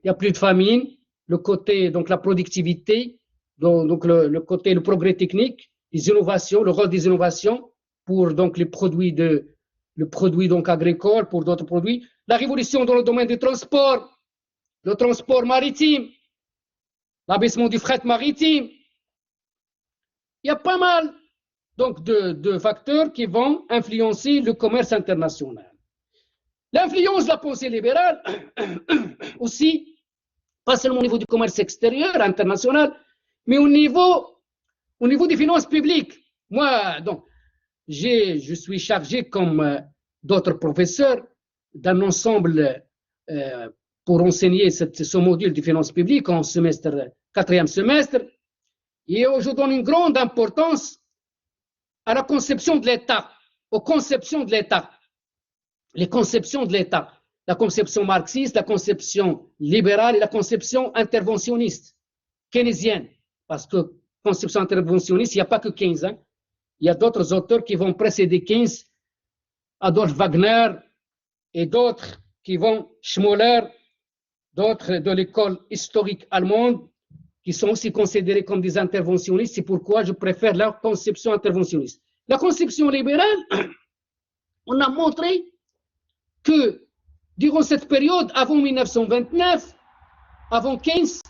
n'y a plus de famine, le côté, donc la productivité, donc le côté, le progrès technique, les innovations, le rôle des innovations pour donc les produits donc agricoles, pour d'autres produits, la révolution dans le domaine du transport, le transport maritime, l'abaissement du fret maritime. Il y a pas mal donc de facteurs qui vont influencer le commerce international. L'influence de la pensée libérale aussi, pas seulement au niveau du commerce extérieur, international, mais au niveau des finances publiques. Moi, donc, je suis chargé, comme d'autres professeurs, d'un ensemble pour enseigner ce module de finances publiques en quatrième semestre. Et je donne une grande importance à la conception de l'État, aux conceptions de l'État, les conceptions de l'État, la conception marxiste, la conception libérale et la conception interventionniste, keynésienne. Parce que conception interventionniste, il n'y a pas que Keynes, hein. Il y a d'autres auteurs qui vont précéder Keynes, Adolf Wagner et d'autres qui vont, Schmoller, d'autres de l'école historique allemande, qui sont aussi considérés comme des interventionnistes. C'est pourquoi je préfère la conception interventionniste. La conception libérale, on a montré que durant cette période, avant 1929, avant Keynes,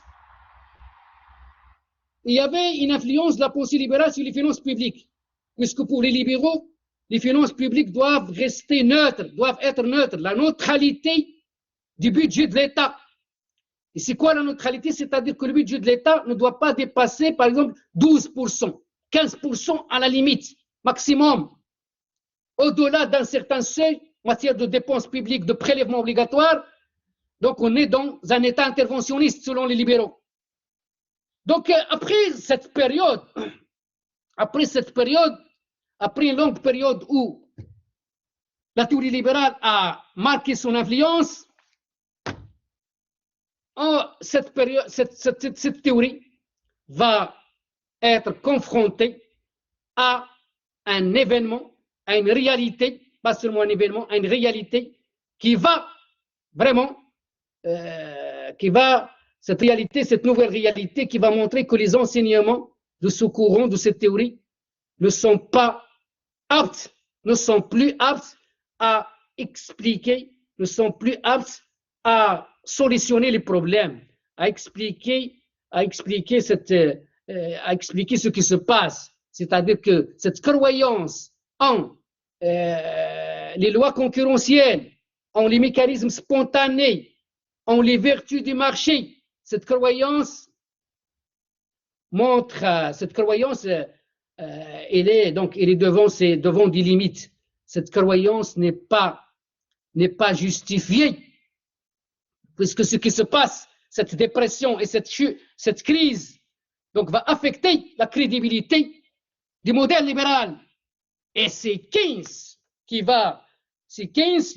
il y avait une influence de la pensée libérale sur les finances publiques, puisque pour les libéraux, les finances publiques doivent rester neutres, doivent être neutres, la neutralité du budget de l'État. Et c'est quoi la neutralité? C'est-à-dire que le budget de l'État ne doit pas dépasser, par exemple, 12%, 15% à la limite, maximum. Au-delà d'un certain seuil, en matière de dépenses publiques, de prélèvements obligatoires, donc on est dans un État interventionniste selon les libéraux. Donc après une longue période où la théorie libérale a marqué son influence, cette théorie va être confrontée à un événement, à une réalité, pas seulement un événement, à une réalité qui va vraiment, cette nouvelle réalité qui va montrer que les enseignements de ce courant, de cette théorie, ne sont plus aptes à expliquer, ne sont plus aptes à solutionner les problèmes, à expliquer ce qui se passe. C'est-à-dire que cette croyance en les lois concurrentielles, en les mécanismes spontanés, en les vertus du marché, cette croyance elle est devant des limites. Cette croyance n'est pas justifiée, puisque ce qui se passe, cette dépression et cette crise, donc va affecter la crédibilité du modèle libéral. Et c'est Keynes,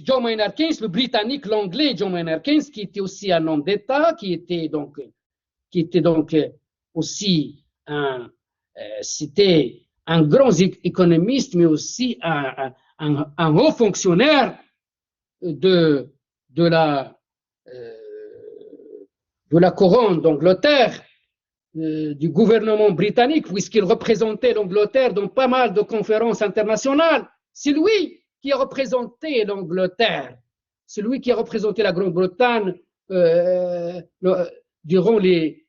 John Maynard Keynes, le Britannique, l'Anglais John Maynard Keynes, qui était aussi un homme d'État, qui était donc aussi c'était un grand économiste, mais aussi un haut fonctionnaire de la couronne d'Angleterre, du gouvernement britannique, puisqu'il représentait l'Angleterre dans pas mal de conférences internationales. C'est lui qui a représenté l'Angleterre, c'est lui qui a représenté la Grande-Bretagne durant les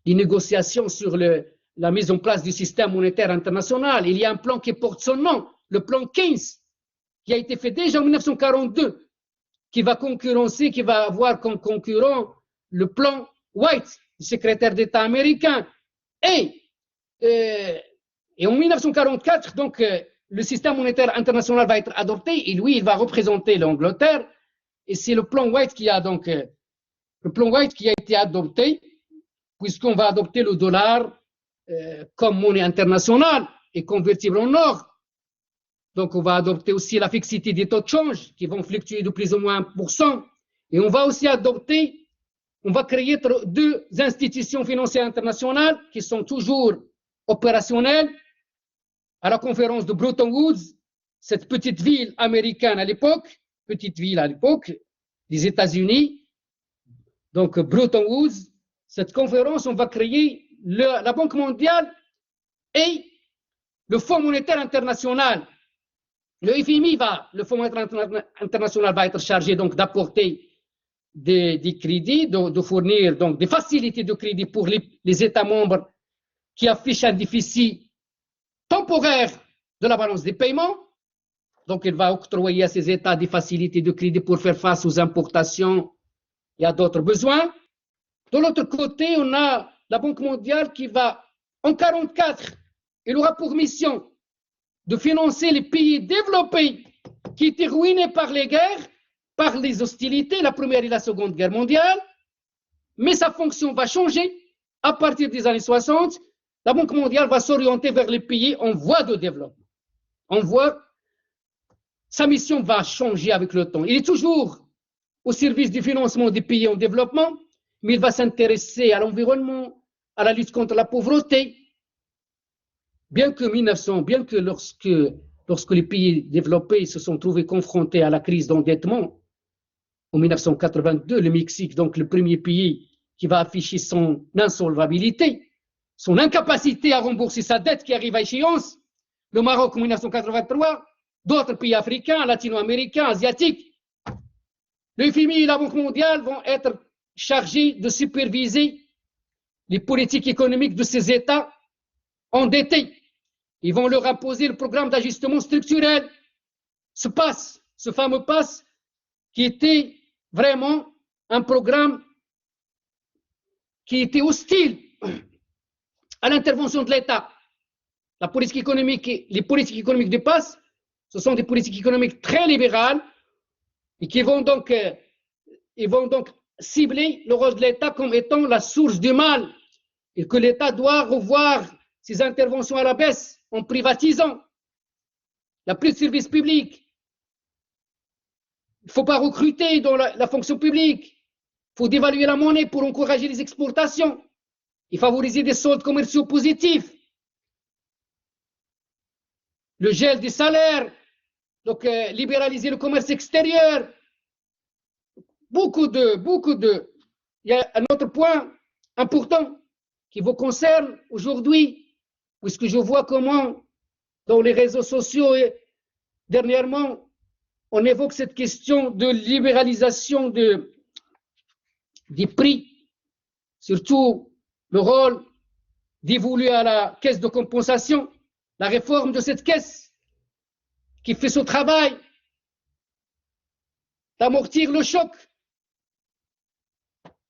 négociations sur la mise en place du système monétaire international. Il y a un plan qui porte son nom, le plan Keynes, qui a été fait déjà en 1942, qui va concurrencer, qui va avoir comme concurrent le plan White, du secrétaire d'État américain. Et en 1944, donc, le système monétaire international va être adopté et lui, il va représenter l'Angleterre. Et c'est le plan White qui a donc le plan White qui a été adopté, puisqu'on va adopter le dollar comme monnaie internationale et convertible en or. Donc, on va adopter aussi la fixité des taux de change qui vont fluctuer de plus ou moins 1%. Et on va aussi adopter, on va créer deux institutions financières internationales qui sont toujours opérationnelles. À la conférence de Bretton Woods, cette petite ville américaine à l'époque, des États-Unis, donc Bretton Woods, cette conférence, on va créer la Banque mondiale et le Fonds monétaire international. Le FMI le Fonds monétaire international va être chargé donc d'apporter des crédits, de fournir donc des facilités de crédit pour les États membres qui affichent un déficit temporaire de la balance des paiements. Donc, il va octroyer à ces États des facilités de crédit pour faire face aux importations et à d'autres besoins. De l'autre côté, on a la Banque mondiale qui va, en 1944, il aura pour mission de financer les pays développés qui étaient ruinés par les guerres, par les hostilités, la Première et la Seconde Guerre mondiale. Mais sa fonction va changer à partir des années 60. La Banque mondiale va s'orienter vers les pays en voie de développement. Sa mission va changer avec le temps. Il est toujours au service du financement des pays en développement, mais il va s'intéresser à l'environnement, à la lutte contre la pauvreté. Bien que lorsque les pays développés se sont trouvés confrontés à la crise d'endettement, en 1982, le Mexique, donc le premier pays qui va afficher son insolvabilité, son incapacité à rembourser sa dette qui arrive à échéance, le Maroc en 1983, d'autres pays africains, latino-américains, asiatiques. Le FMI et la Banque mondiale vont être chargés de superviser les politiques économiques de ces États endettés. Ils vont leur imposer le programme d'ajustement structurel, ce fameux PAS, qui était vraiment un programme qui était hostile à l'intervention de l'État. Les politiques économiques du PAS, ce sont des politiques économiques très libérales et qui vont donc cibler le rôle de l'État comme étant la source du mal et que l'État doit revoir ses interventions à la baisse en privatisant. Il n'y a plus de services publics. Il ne faut pas recruter dans la fonction publique. Il faut dévaluer la monnaie pour encourager les exportations et favoriser des soldes commerciaux positifs. Le gel des salaires, donc libéraliser le commerce extérieur. Il y a un autre point important qui vous concerne aujourd'hui, puisque je vois comment dans les réseaux sociaux, dernièrement, on évoque cette question de libéralisation des prix, surtout le rôle dévolu à la caisse de compensation, la réforme de cette caisse qui fait son travail d'amortir le choc,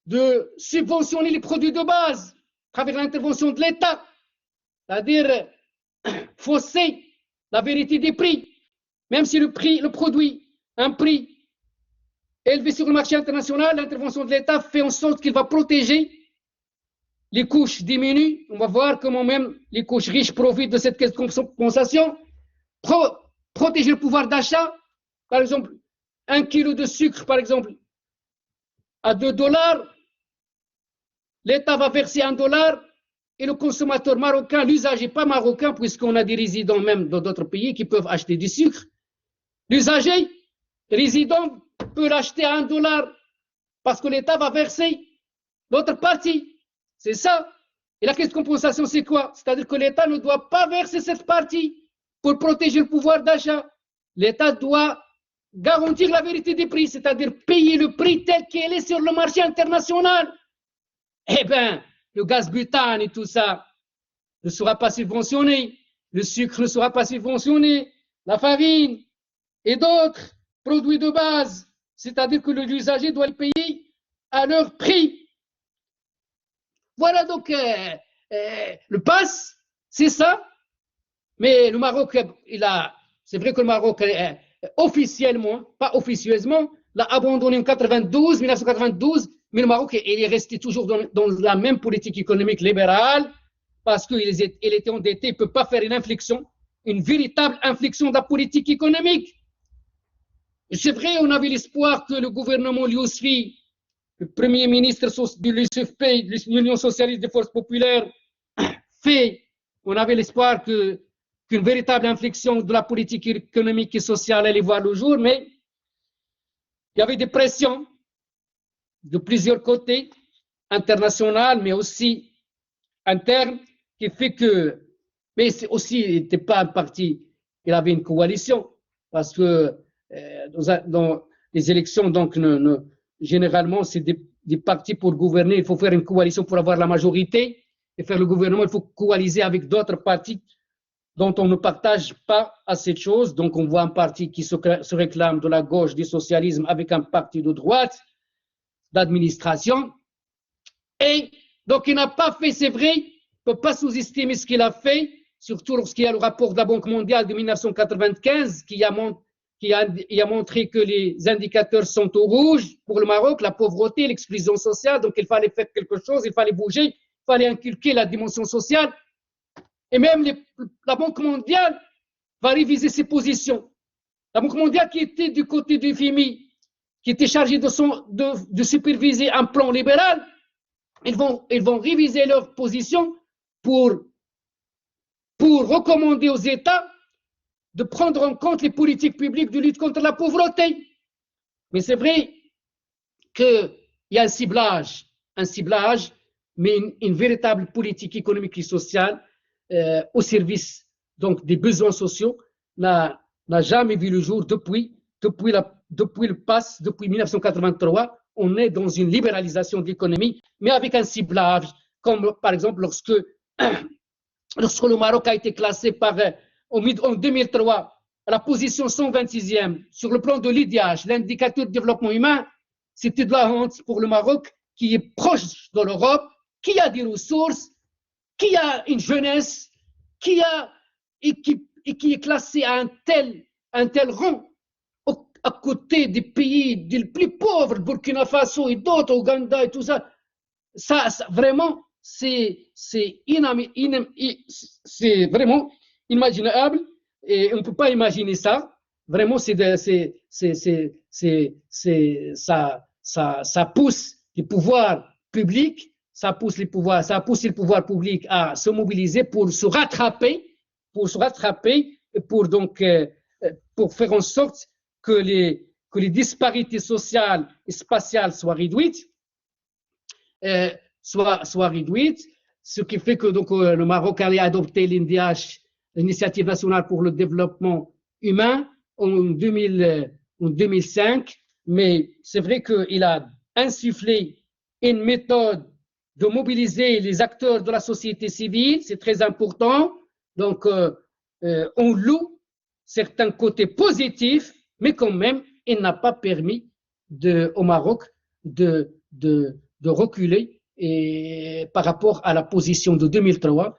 de subventionner les produits de base à travers l'intervention de l'État, c'est-à-dire fausser la vérité des prix, même si un prix élevé sur le marché international, l'intervention de l'État fait en sorte qu'il va protéger les couches diminuent. On va voir comment même les couches riches profitent de cette caisse de compensation. Protéger le pouvoir d'achat, par exemple, 1 kilo de sucre, par exemple, à $2, l'État va verser $1 et le consommateur marocain, l'usager pas marocain, puisqu'on a des résidents même dans d'autres pays qui peuvent acheter du sucre, l'usager résident peut l'acheter à $1 parce que l'État va verser l'autre partie. C'est ça. Et la caisse de compensation, c'est quoi? C'est-à-dire que l'État ne doit pas verser cette partie pour protéger le pouvoir d'achat. L'État doit garantir la vérité des prix, c'est-à-dire payer le prix tel qu'il est sur le marché international. Eh bien, le gaz butane et tout ça ne sera pas subventionné, le sucre ne sera pas subventionné, la farine et d'autres produits de base, c'est-à-dire que l'usager doit le payer à leur prix. Voilà donc le pass, c'est ça. Mais le Maroc, c'est vrai que le Maroc, officiellement, pas officieusement, l'a abandonné en 1992, mais le Maroc il est resté toujours dans la même politique économique libérale parce qu'il était endetté, il ne peut pas faire une véritable inflexion de la politique économique. C'est vrai, on avait l'espoir que le gouvernement Yousfi, le premier ministre de l'USFP, de l'Union socialiste des forces populaires, on avait l'espoir qu'une véritable inflexion de la politique économique et sociale allait voir le jour, mais il y avait des pressions de plusieurs côtés, internationales, mais aussi internes, qui fait que, mais c'est aussi, il n'était pas un parti, il avait une coalition, parce que dans les élections, donc, généralement, c'est des partis pour gouverner, il faut faire une coalition pour avoir la majorité, et faire le gouvernement, il faut coaliser avec d'autres partis dont on ne partage pas assez de choses. Donc, on voit un parti qui se réclame de la gauche du socialisme avec un parti de droite, d'administration. Et donc, il n'a pas fait, c'est vrai, on ne peut pas sous-estimer ce qu'il a fait, surtout lorsqu'il y a le rapport de la Banque mondiale de 1995 qui a montré que les indicateurs sont au rouge pour le Maroc, la pauvreté, l'exclusion sociale. Donc, il fallait faire quelque chose, il fallait bouger, il fallait inculquer la dimension sociale. Et même la Banque mondiale va réviser ses positions. La Banque mondiale qui était du côté du FMI, qui était chargée de superviser un plan libéral, ils vont réviser leurs positions pour recommander aux États de prendre en compte les politiques publiques de lutte contre la pauvreté. Mais c'est vrai qu'il y a un ciblage, mais une véritable politique économique et sociale au service donc des besoins sociaux n'a jamais vu le jour depuis le PASS, depuis 1983. On est dans une libéralisation de l'économie, mais avec un ciblage, comme par exemple lorsque le Maroc a été classé en 2003 à la position 126e sur le plan de l'IDH, l'indicateur de développement humain, c'était de la honte pour le Maroc qui est proche de l'Europe, qui a des ressources, qui a une jeunesse, qui est classé à un tel rang à côté des pays les plus pauvres, Burkina Faso et d'autres, Ouganda et tout ça. Ça vraiment, c'est vraiment inimaginable et on ne peut pas imaginer ça. Vraiment, ça pousse les pouvoirs publics, ça pousse les pouvoirs publics à se mobiliser pour se rattraper, pour faire en sorte que les disparités sociales et spatiales soient réduites. Soit réduite, ce qui fait que donc, le Maroc allait adopter l'INDH, l'Initiative nationale pour le développement humain, en 2005, mais c'est vrai qu'il a insufflé une méthode de mobiliser les acteurs de la société civile, c'est très important, donc on loue certains côtés positifs, mais quand même, il n'a pas permis au Maroc de reculer et par rapport à la position de 2003.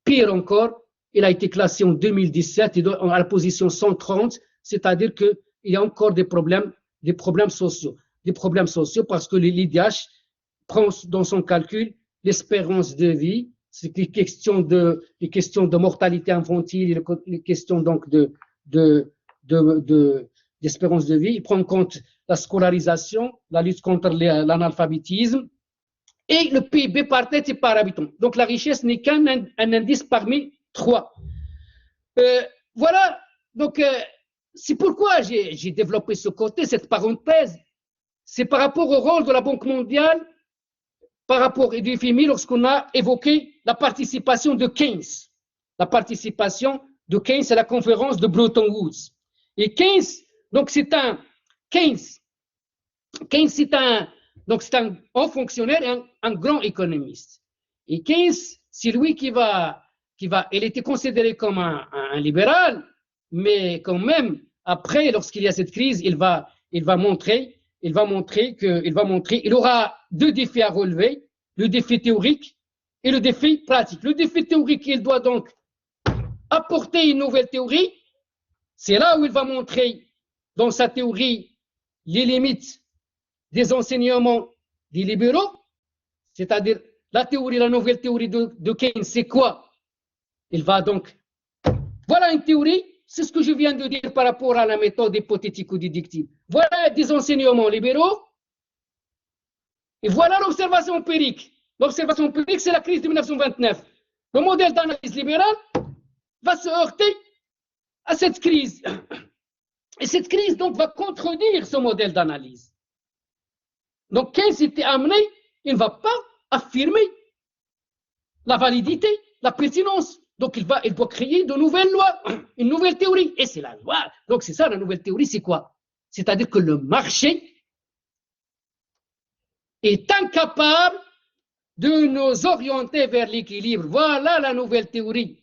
Pire encore, il a été classé en 2017 à la position 130, c'est-à-dire qu'il y a encore des problèmes sociaux. Des problèmes sociaux parce que l'IDH prend dans son calcul l'espérance de vie, c'est les questions de mortalité infantile, les questions donc d'espérance de vie. Il prend en compte la scolarisation, la lutte contre l'analphabétisme, et le PIB par tête et par habitant. Donc la richesse n'est qu'un indice parmi trois. Voilà, donc c'est pourquoi j'ai développé ce côté, cette parenthèse. C'est par rapport au rôle de la Banque mondiale par rapport au défi FMI lorsqu'on a évoqué la participation de Keynes. La participation de Keynes à la conférence de Bretton Woods. Et Keynes, donc c'est un haut fonctionnaire et un grand économiste. Et Keynes, c'est lui qui va, il était considéré comme un libéral, mais quand même, après, lorsqu'il y a cette crise, il va montrer qu'il aura deux défis à relever, le défi théorique et le défi pratique. Le défi théorique, il doit donc apporter une nouvelle théorie. C'est là où il va montrer dans sa théorie les limites des enseignements des libéraux, c'est-à-dire la nouvelle théorie de Keynes, c'est quoi? Il va donc, voilà une théorie, c'est ce que je viens de dire par rapport à la méthode hypothétique ou déductive. Voilà des enseignements libéraux, et voilà l'observation empirique. L'observation empirique, c'est la crise de 1929. Le modèle d'analyse libérale va se heurter à cette crise. Et cette crise, donc, va contredire ce modèle d'analyse. Donc, Keynes était amené, il ne va pas affirmer la validité, la pertinence. Donc, il doit créer de nouvelles lois, une nouvelle théorie. Et c'est la loi. Donc, c'est ça, la nouvelle théorie, c'est quoi? C'est-à-dire que le marché est incapable de nous orienter vers l'équilibre. Voilà la nouvelle théorie.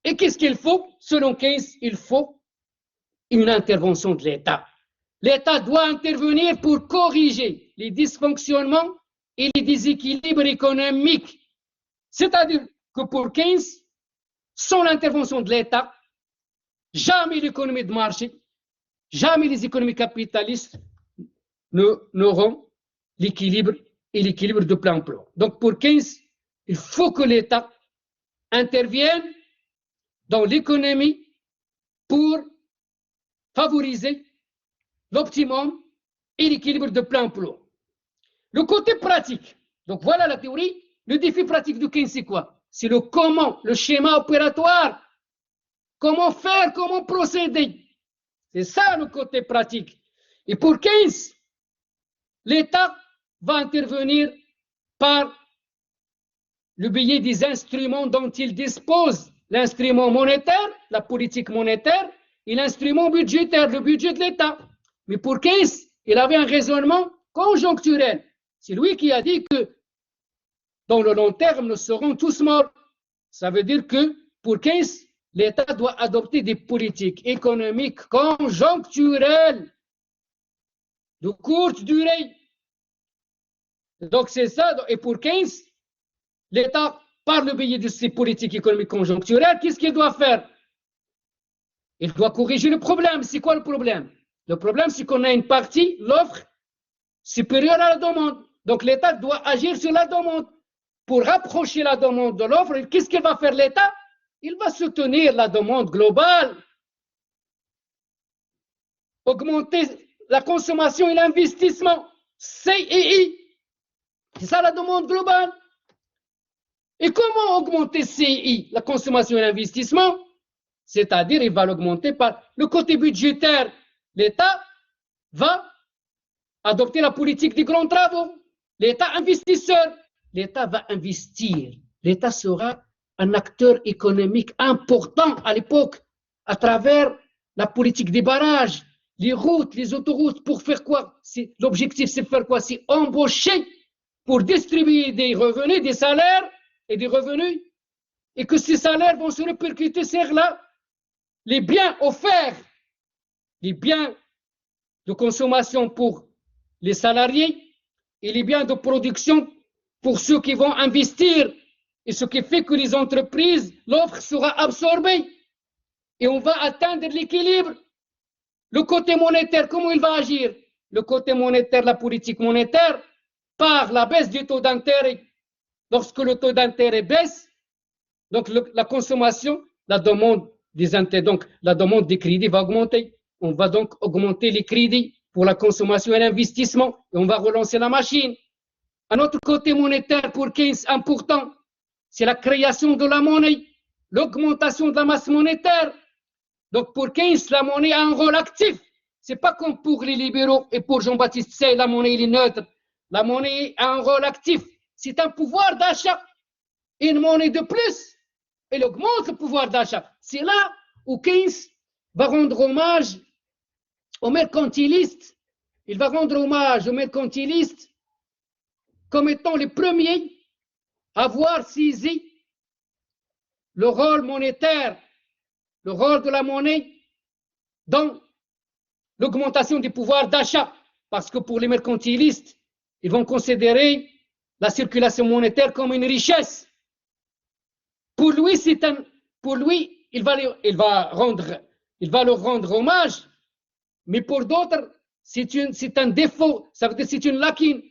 Et qu'est-ce qu'il faut? Selon Keynes, il faut une intervention de l'État. L'État doit intervenir pour corriger les dysfonctionnements et les déséquilibres économiques. C'est-à-dire que pour Keynes, sans l'intervention de l'État, jamais l'économie de marché, jamais les économies capitalistes n'auront l'équilibre et l'équilibre de plein emploi. Donc pour Keynes, il faut que l'État intervienne dans l'économie pour favoriser l'optimum et l'équilibre de plein emploi. Le côté pratique, donc voilà la théorie, le défi pratique de Keynes, c'est quoi? C'est le comment, le schéma opératoire. Comment faire, comment procéder. C'est ça le côté pratique. Et pour Keynes, l'État va intervenir par le biais des instruments dont il dispose, l'instrument monétaire, la politique monétaire, et l'instrument budgétaire, le budget de l'État. Mais pour Keynes, il avait un raisonnement conjoncturel. C'est lui qui a dit que dans le long terme, nous serons tous morts. Ça veut dire que pour Keynes, l'État doit adopter des politiques économiques conjoncturelles de courte durée. Donc c'est ça. Et pour Keynes, l'État, par le biais de ces politiques économiques conjoncturelles, qu'est-ce qu'il doit faire? Il doit corriger le problème. C'est quoi le problème? Le problème, c'est qu'on a une partie, l'offre, supérieure à la demande. Donc l'État doit agir sur la demande. Pour rapprocher la demande de l'offre, qu'est-ce qu'il va faire l'État? Il va soutenir la demande globale, augmenter la consommation et l'investissement, CII. C'est ça la demande globale. Et comment augmenter CII, la consommation et l'investissement? C'est-à-dire, il va l'augmenter par le côté budgétaire. L'État va adopter la politique des grands travaux. L'État investisseur. L'État va investir. L'État sera un acteur économique important à l'époque à travers la politique des barrages, les routes, les autoroutes. Pour faire quoi? L'objectif, c'est de faire quoi? C'est embaucher pour distribuer des revenus, des salaires et des revenus, et que ces salaires vont se répercuter sur les biens offerts, les biens de consommation pour les salariés et les biens de production pour ceux qui vont investir, et ce qui fait que les entreprises, l'offre sera absorbée et on va atteindre l'équilibre. Le côté monétaire, comment il va agir? Le côté monétaire, la politique monétaire, par la baisse du taux d'intérêt. Lorsque le taux d'intérêt baisse, donc la consommation, la demande des intérêts, donc la demande des crédits va augmenter. On va donc augmenter les crédits pour la consommation et l'investissement et on va relancer la machine. Un autre côté monétaire pour Keynes important, c'est la création de la monnaie, l'augmentation de la masse monétaire. Donc pour Keynes, la monnaie a un rôle actif. Ce n'est pas comme pour les libéraux et pour Jean-Baptiste Say, la monnaie est neutre. La monnaie a un rôle actif. c'est un pouvoir d'achat. Une monnaie de plus, elle augmente le pouvoir d'achat. C'est là où Keynes va rendre hommage aux mercantilistes. Il va rendre hommage aux mercantilistes comme étant les premiers à avoir saisi le rôle monétaire, le rôle de la monnaie dans l'augmentation du pouvoir d'achat. Parce que pour les mercantilistes, ils vont considérer la circulation monétaire comme une richesse. Pour lui, il va leur rendre hommage, mais pour d'autres, c'est un défaut, ça veut dire c'est une lacune.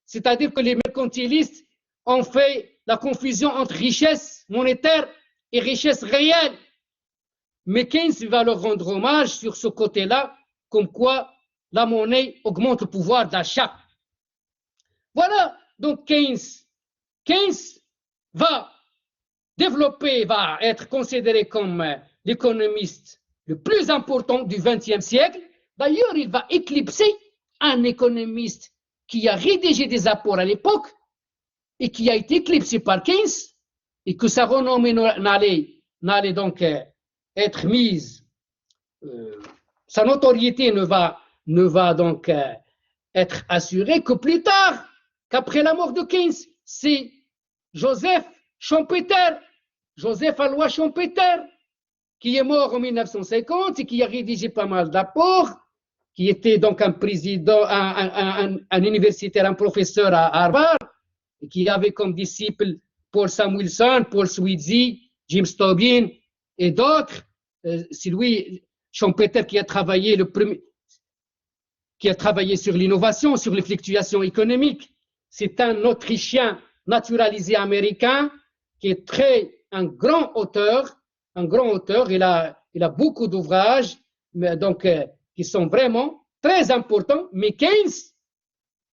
C'est-à-dire que les mercantilistes ont fait la confusion entre richesse monétaire et richesse réelle. Mais Keynes va leur rendre hommage sur ce côté-là, comme quoi la monnaie augmente le pouvoir d'achat. Voilà, donc Keynes va développer, va être considéré comme l'économiste le plus important du XXe siècle. D'ailleurs, il va éclipser un économiste qui a rédigé des apports à l'époque et qui a été éclipsé par Keynes et que sa renommée n'allait donc être mise, sa notoriété ne va donc être assurée que plus tard, qu'après la mort de Keynes. C'est Joseph Alois Schumpeter, qui est mort en 1950 et qui a rédigé pas mal d'apports, qui était donc un président, un universitaire, un professeur à Harvard, et qui avait comme disciples Paul Samuelson, Paul Sweezy, James Tobin et d'autres. C'est lui, Schumpeter, qui a travaillé sur l'innovation, sur les fluctuations économiques. C'est un Autrichien naturalisé américain qui est un grand auteur. Il a beaucoup d'ouvrages, donc qui sont vraiment très importants. Mais Keynes,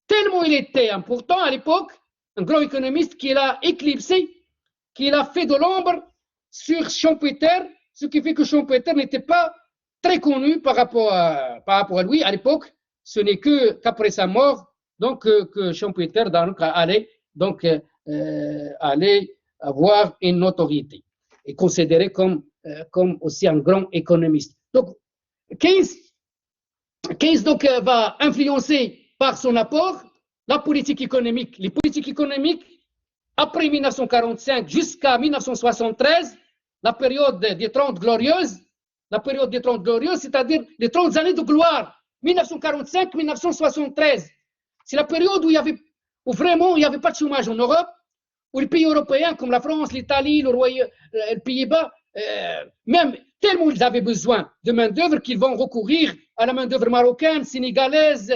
tellement il était important à l'époque, un grand économiste qu'il a éclipsé, qu'il a fait de l'ombre sur Schumpeter, ce qui fait que Schumpeter n'était pas très connu par rapport à lui à l'époque. Ce n'est qu'après sa mort, donc que Schumpeter allait avoir une notoriété et considéré comme aussi un grand économiste. Donc Keynes donc, va influencer par son apport la politique économique. Les politiques économiques, après 1945 jusqu'à 1973, la période des 30 glorieuses, c'est-à-dire les 30 années de gloire, 1945-1973. C'est la période où vraiment il n'y avait pas de chômage en Europe, où les pays européens comme la France, l'Italie, les Pays-Bas, même tellement ils avaient besoin de main-d'œuvre qu'ils vont recourir à la main-d'œuvre marocaine, sénégalaise,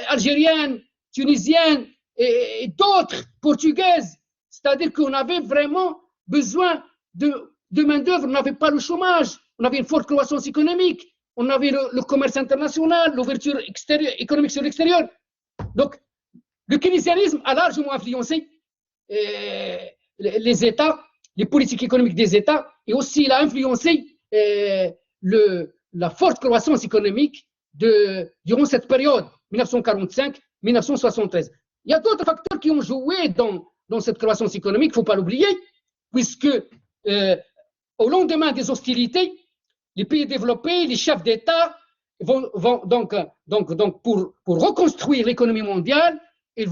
algérienne, tunisienne et d'autres, portugaises. C'est-à-dire qu'on avait vraiment besoin de main-d'œuvre, on n'avait pas le chômage, on avait une forte croissance économique, on avait le commerce international, l'ouverture économique sur l'extérieur. Donc, le keynésianisme a largement influencé les États, les politiques économiques des États, et aussi il a influencé la forte croissance économique durant cette période, 1945-1973. Il y a d'autres facteurs qui ont joué dans cette croissance économique, il ne faut pas l'oublier, puisque au lendemain des hostilités, les pays développés, les chefs d'État vont donc pour reconstruire l'économie mondiale, ils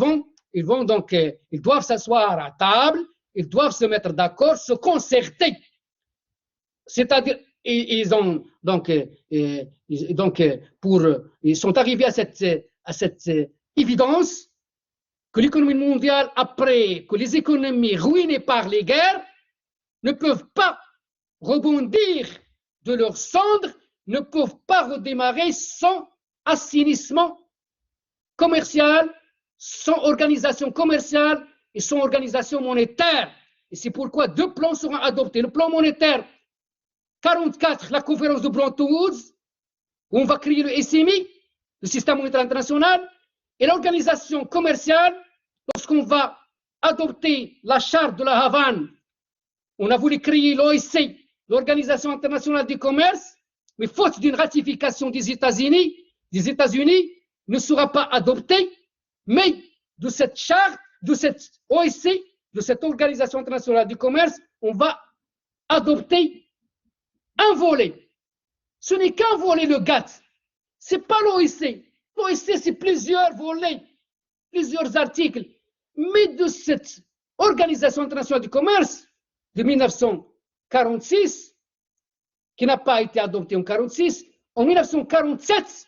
doivent s'asseoir à table, ils doivent se mettre d'accord, se concerter. C'est-à-dire, ils sont arrivés à cette évidence que l'économie mondiale, après que les économies ruinées par les guerres, ne peuvent pas rebondir de leurs cendres, ne peuvent pas redémarrer sans assainissement commercial, sans organisation commerciale et sans organisation monétaire. Et c'est pourquoi deux plans seront adoptés. Le plan monétaire 44, la conférence de Bretton Woods, où on va créer le SMI, le système monétaire international, et l'organisation commerciale, lorsqu'on va adopter la charte de la Havane. On a voulu créer l'OIC, l'Organisation internationale du commerce, mais faute d'une ratification des États-Unis ne sera pas adoptée, mais de cette charte de cette OIC, de cette Organisation internationale du commerce, on va adopter un volet. Ce n'est qu'un volet, le GATT. Ce n'est pas l'OIC. L'OIC, c'est plusieurs volets, plusieurs articles. Mais de cette Organisation internationale du commerce de 1946, qui n'a pas été adoptée en 1946, en 1947,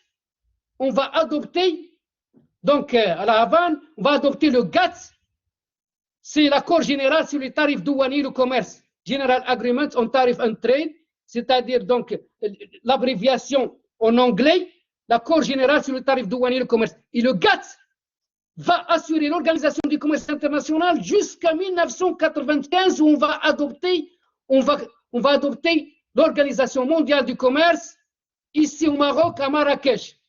on va adopter, donc à la Havane, on va adopter le GATT. C'est l'accord général sur les tarifs douaniers et le commerce. General Agreement on Tariff and Trade, c'est-à-dire donc l'abréviation en anglais, l'accord général sur les tarifs douaniers et le commerce. Et le GATT va assurer l'organisation du commerce international jusqu'à 1995 où on va adopter l'Organisation mondiale du commerce ici au Maroc, à Marrakech.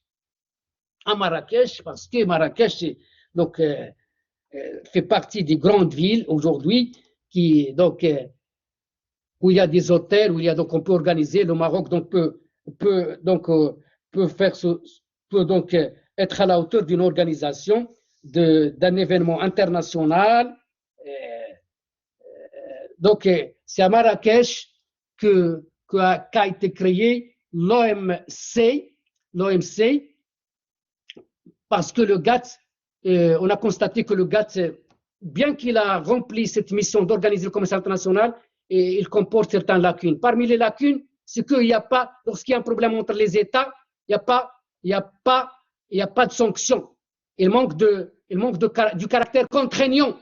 À Marrakech, parce que Marrakech donc, fait partie des grandes villes aujourd'hui où il y a des hôtels, où il y a, donc on peut organiser, le Maroc donc, peut être à la hauteur d'une organisation, d'un événement international. Donc, c'est à Marrakech qu'a été créé l'OMC, parce que le GATT, on a constaté que le GATT, bien qu'il a rempli cette mission d'organiser le commerce international, il comporte certaines lacunes. Parmi les lacunes, c'est qu'il n'y a pas, lorsqu'il y a un problème entre les États, il n'y a pas de sanctions. Il manque du caractère contraignant.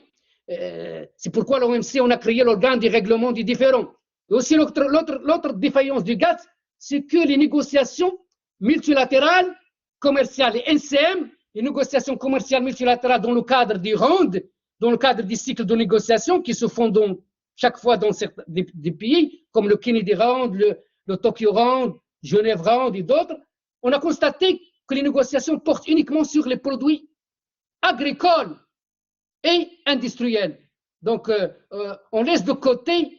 C'est pourquoi l'OMC, on a créé l'organe des règlements des différends. Et aussi, l'autre défaillance du GATT, c'est que les négociations multilatérales, commerciales et NCM, les négociations commerciales multilatérales dans le cadre des rounds, dans le cadre des cycles de négociation qui se font chaque fois dans des pays, comme le Kennedy Round, le Tokyo Round, Genève Round et d'autres, on a constaté que les négociations portent uniquement sur les produits agricoles et industriels. Donc, on laisse de côté,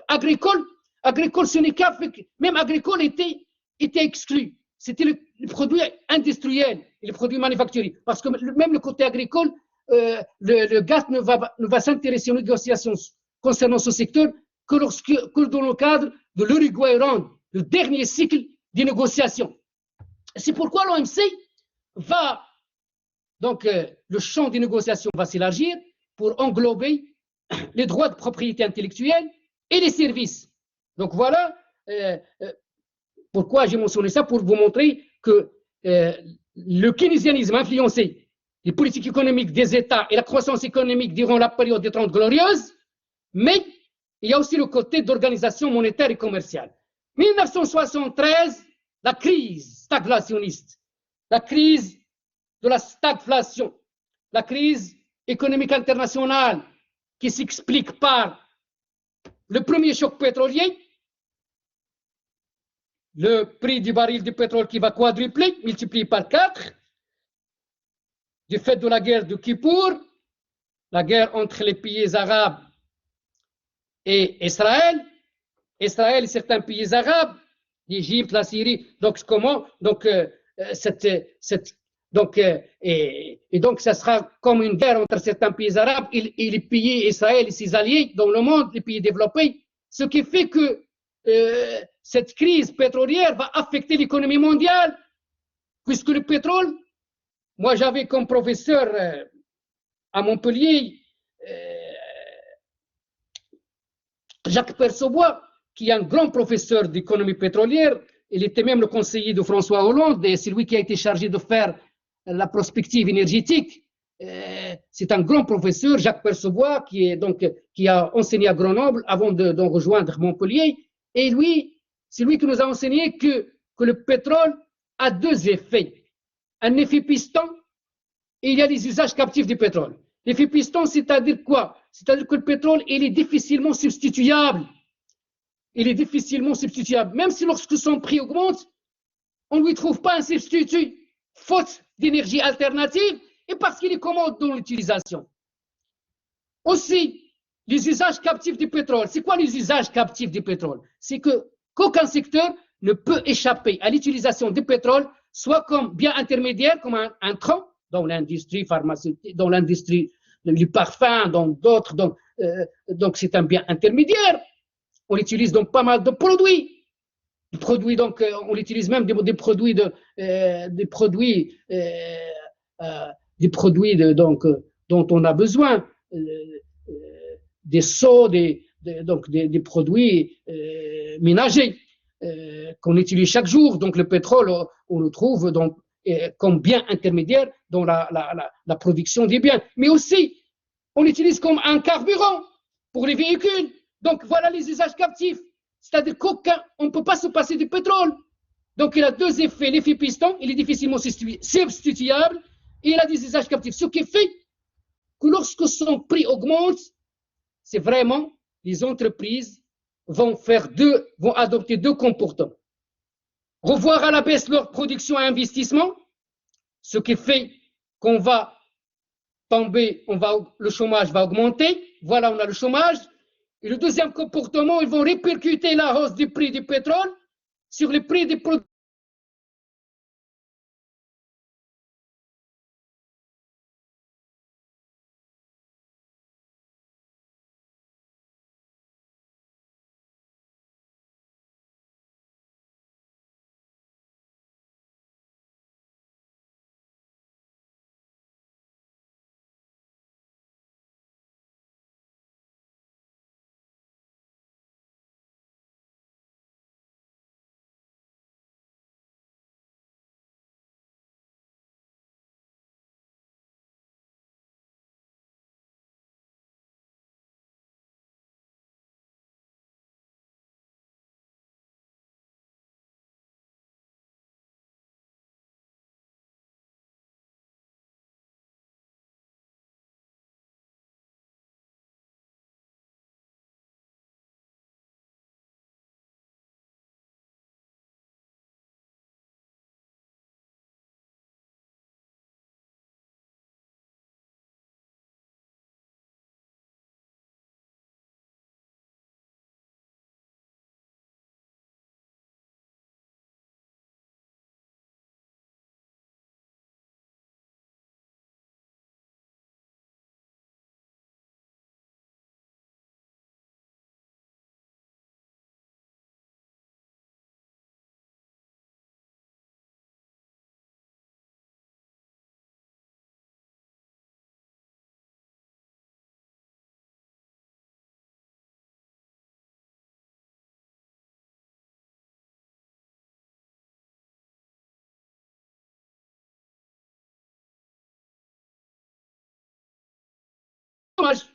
agricole, ce n'est qu'Afrique. Même agricole était exclu. C'était les produits industriels et les produits manufacturiers. Parce que même le côté agricole, le GATT ne va s'intéresser aux négociations concernant ce secteur que dans le cadre de l'Uruguay Round, le dernier cycle des négociations. C'est pourquoi l'OMC va, donc le champ des négociations va s'élargir pour englober les droits de propriété intellectuelle et les services. Donc voilà pourquoi j'ai mentionné ça, pour vous montrer que le keynésianisme a influencé les politiques économiques des États et la croissance économique durant la période des 30 glorieuses, mais il y a aussi le côté d'organisation monétaire et commerciale. 1973, la crise stagflationniste, la crise de la stagflation, la crise économique internationale qui s'explique par le premier choc pétrolier, le prix du baril de pétrole qui va quadrupler, multiplié par 4, du fait de la guerre de Kippour, la guerre entre les pays arabes et Israël et certains pays arabes, l'Égypte, la Syrie. Donc comment donc donc ça sera comme une guerre entre certains pays arabes et les pays Israël et ses alliés dans le monde, les pays développés, ce qui fait que cette crise pétrolière va affecter l'économie mondiale, puisque le pétrole, moi j'avais comme professeur à Montpellier Jacques Percevoix, qui est un grand professeur d'économie pétrolière. Il était même le conseiller de François Hollande et c'est lui qui a été chargé de faire la prospective énergétique. C'est un grand professeur, Jacques Percevoix, qui a enseigné à Grenoble avant de rejoindre Montpellier. Et lui, c'est lui qui nous a enseigné que le pétrole a deux effets. Un effet piston, et il y a les usages captifs du pétrole. L'effet piston, c'est-à-dire quoi? C'est-à-dire que le pétrole, il est difficilement substituable. Il est difficilement substituable. Même si lorsque son prix augmente, on ne lui trouve pas un substitut, faute d'énergie alternative, et parce qu'il est commode dans l'utilisation. Aussi, les usages captifs du pétrole. C'est quoi les usages captifs du pétrole? C'est qu'aucun secteur ne peut échapper à l'utilisation du pétrole, soit comme bien intermédiaire, comme un tronc dans l'industrie pharmaceutique, dans l'industrie le parfum, dans d'autres. Donc c'est un bien intermédiaire. On l'utilise dans pas mal de produits. Donc, on utilise même des produits donc, dont on a besoin, des seaux, donc des produits ménagers qu'on utilise chaque jour. Donc le pétrole, on le trouve donc, comme bien intermédiaire dans la production des biens. Mais aussi, on l'utilise comme un carburant pour les véhicules. Donc voilà les usages captifs. C'est-à-dire qu'on ne peut pas se passer du pétrole. Donc il a deux effets. L'effet piston, il est difficilement substituable et il a des usages captifs. Ce qui fait que lorsque son prix augmente, c'est vraiment les entreprises vont adopter deux comportements. Revoir à la baisse leur production et investissement, ce qui fait qu'on va tomber, le chômage va augmenter. Voilà, on a le chômage. Et le deuxième comportement, ils vont répercuter la hausse du prix du pétrole sur les prix des produits.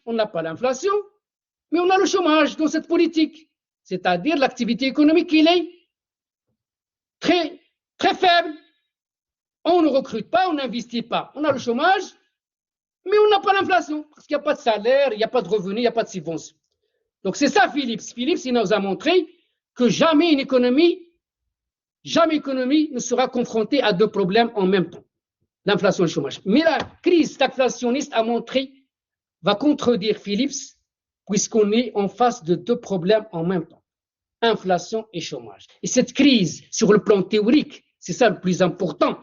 On n'a pas l'inflation, mais on a le chômage dans cette politique. C'est-à-dire l'activité économique, il est très, très faible. On ne recrute pas, on n'investit pas. On a le chômage, mais on n'a pas l'inflation, parce qu'il n'y a pas de salaire, il n'y a pas de revenus, il n'y a pas de subvention. Donc c'est ça Phillips. Phillips, il nous a montré que jamais une économie ne sera confrontée à deux problèmes en même temps, l'inflation et le chômage. Mais la crise stagflationniste va contredire Phillips, puisqu'on est en face de deux problèmes en même temps, inflation et chômage. Et cette crise, sur le plan théorique, c'est ça le plus important,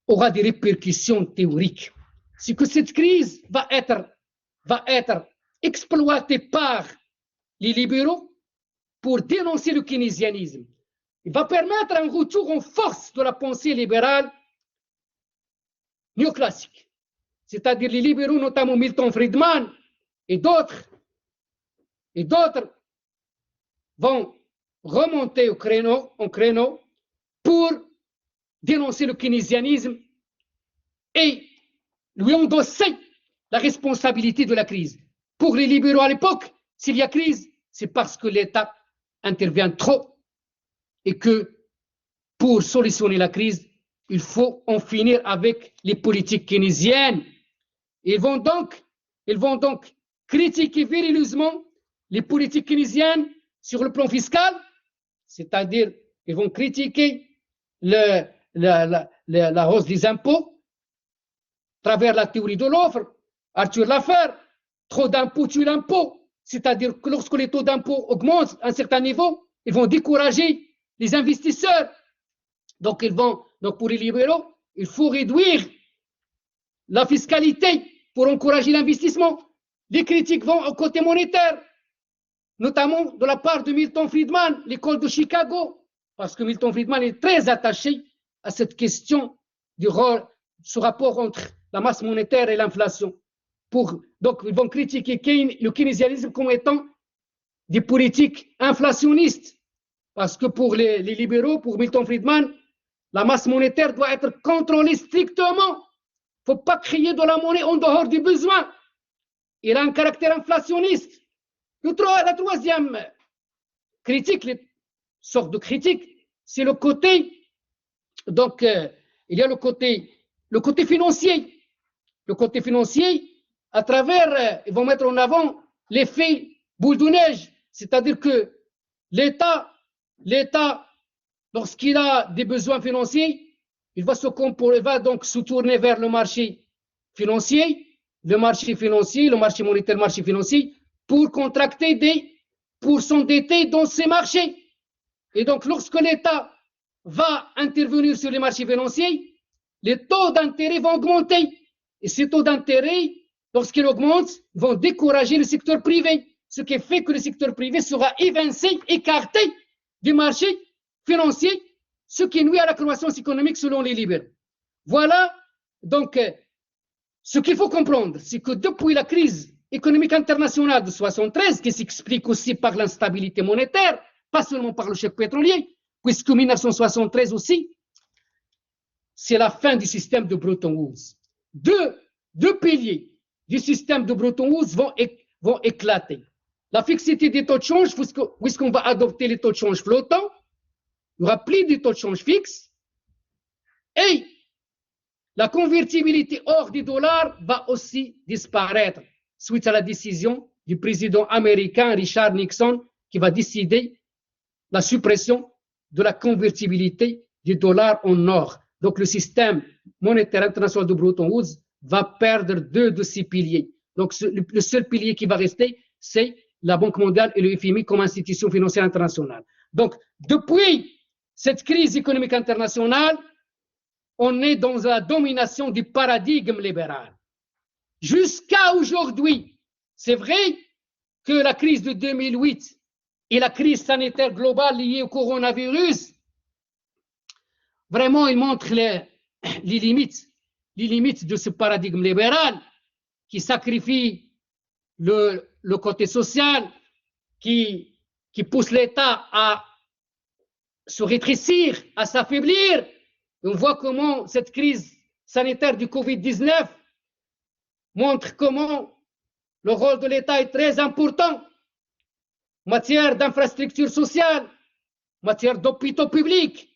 aura des répercussions théoriques. C'est que cette crise va être exploitée par les libéraux pour dénoncer le keynésianisme. Il va permettre un retour en force de la pensée libérale néoclassique. C'est-à-dire les libéraux, notamment Milton Friedman et d'autres vont remonter au créneau pour dénoncer le keynésianisme et lui endosser la responsabilité de la crise. Pour les libéraux à l'époque, s'il y a crise, c'est parce que l'État intervient trop et que pour solutionner la crise, il faut en finir avec les politiques keynésiennes. Ils vont donc critiquer virileusement les politiques keynésiennes sur le plan fiscal, c'est-à-dire ils vont critiquer la hausse des impôts à travers la théorie de l'offre. Arthur Laffer, trop d'impôts tue l'impôt, c'est-à-dire que lorsque les taux d'impôt augmentent à un certain niveau, ils vont décourager les investisseurs. Donc pour les libéraux, il faut réduire la fiscalité pour encourager l'investissement. Les critiques vont au côté monétaire, notamment de la part de Milton Friedman, l'école de Chicago, parce que Milton Friedman est très attaché à cette question du rôle, ce rapport entre la masse monétaire et l'inflation. Donc, ils vont critiquer le keynésianisme comme étant des politiques inflationnistes, parce que pour les libéraux, pour Milton Friedman, la masse monétaire doit être contrôlée strictement. Il ne faut pas créer de la monnaie en dehors du besoin. Il a un caractère inflationniste. La troisième critique, les sortes de critiques, c'est le côté, donc il y a le côté financier. Le côté financier, à travers, ils vont mettre en avant l'effet boule de neige, c'est-à-dire que l'État, lorsqu'il a des besoins financiers, il va donc se tourner vers le marché financier, le marché monétaire, le marché financier, pour contracter pour s'endetter dans ces marchés. Et donc, lorsque l'État va intervenir sur les marchés financiers, les taux d'intérêt vont augmenter. Et ces taux d'intérêt, lorsqu'ils augmentent, vont décourager le secteur privé, ce qui fait que le secteur privé sera évincé, écarté du marché financier, ce qui nuit à la croissance économique selon les libéraux. Voilà donc ce qu'il faut comprendre, c'est que depuis la crise économique internationale de 1973, qui s'explique aussi par l'instabilité monétaire, pas seulement par le choc pétrolier, puisque 1973 aussi, c'est la fin du système de Bretton Woods. Deux piliers du système de Bretton Woods vont éclater. La fixité des taux de change, puisqu'on va adopter les taux de change flottants, il n'y aura plus de taux de change fixes, et la convertibilité hors du dollar va aussi disparaître suite à la décision du président américain Richard Nixon qui va décider la suppression de la convertibilité du dollar en or. Donc le système monétaire international de Bretton Woods va perdre 2 de ses piliers. Donc le seul pilier qui va rester, c'est la Banque mondiale et le FMI comme institution financière internationale. Donc depuis cette crise économique internationale, on est dans la domination du paradigme libéral. Jusqu'à aujourd'hui, c'est vrai que la crise de 2008 et la crise sanitaire globale liée au coronavirus, vraiment, ils montrent les limites de ce paradigme libéral qui sacrifie le côté social, qui pousse l'État à se rétrécir, à s'affaiblir. On voit comment cette crise sanitaire du Covid-19 montre comment le rôle de l'État est très important en matière d'infrastructures sociales, en matière d'hôpitaux publics,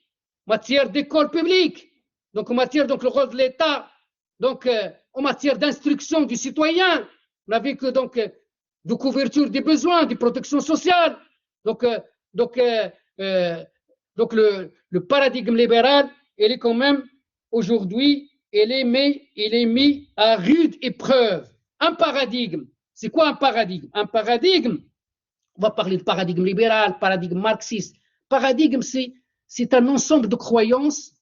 en matière d'écoles publiques, donc en matière le rôle de l'État, donc en matière d'instruction du citoyen, on a vu que de couverture des besoins, de protection sociale, donc le paradigme libéral, il est quand même aujourd'hui, il est mis à rude épreuve. Un paradigme, c'est quoi un paradigme? Un paradigme, on va parler de paradigme libéral, paradigme marxiste. Paradigme, c'est un ensemble de croyances,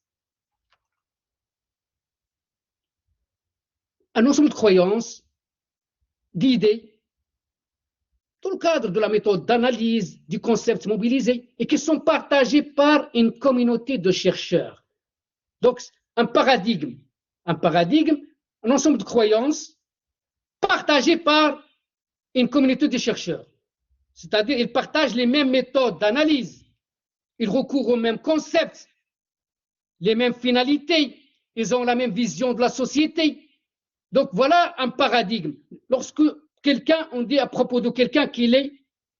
d'idées, dans le cadre de la méthode d'analyse, du concept mobilisé, et qui sont partagées par une communauté de chercheurs. Donc, un paradigme, un ensemble de croyances partagées par une communauté de chercheurs. C'est-à-dire, ils partagent les mêmes méthodes d'analyse, ils recourent aux mêmes concepts, les mêmes finalités, ils ont la même vision de la société. Donc, voilà un paradigme. Lorsque on dit à propos de quelqu'un qu'il est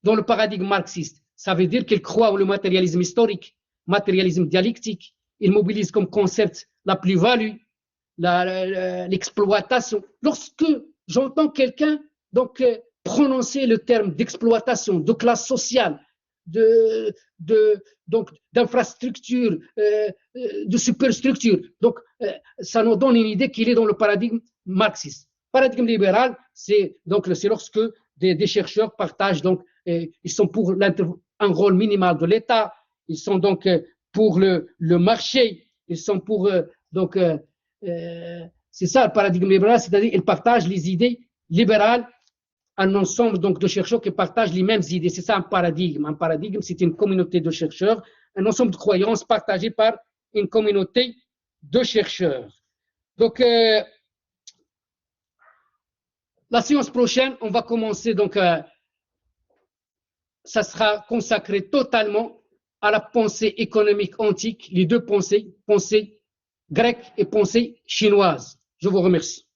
dans le paradigme marxiste, ça veut dire qu'il croit au matérialisme historique, matérialisme dialectique. Il mobilise comme concept la plus-value, l'exploitation. Lorsque j'entends quelqu'un prononcer le terme d'exploitation, de classe sociale, d'infrastructure, de superstructure, donc ça nous donne une idée qu'il est dans le paradigme marxiste. Paradigme libéral, c'est lorsque des chercheurs partagent, ils sont pour un rôle minimal de l'État, ils sont donc pour le marché, ils sont pour C'est ça le paradigme libéral, c'est-à-dire qu'il partage les idées libérales, un ensemble donc de chercheurs qui partagent les mêmes idées. C'est ça un paradigme. Un paradigme, c'est une communauté de chercheurs, un ensemble de croyances partagées par une communauté de chercheurs. Donc, la séance prochaine, on va commencer donc, ça sera consacré totalement à la pensée économique antique, les deux pensées, pensée grecque et pensée chinoise. Je vous remercie.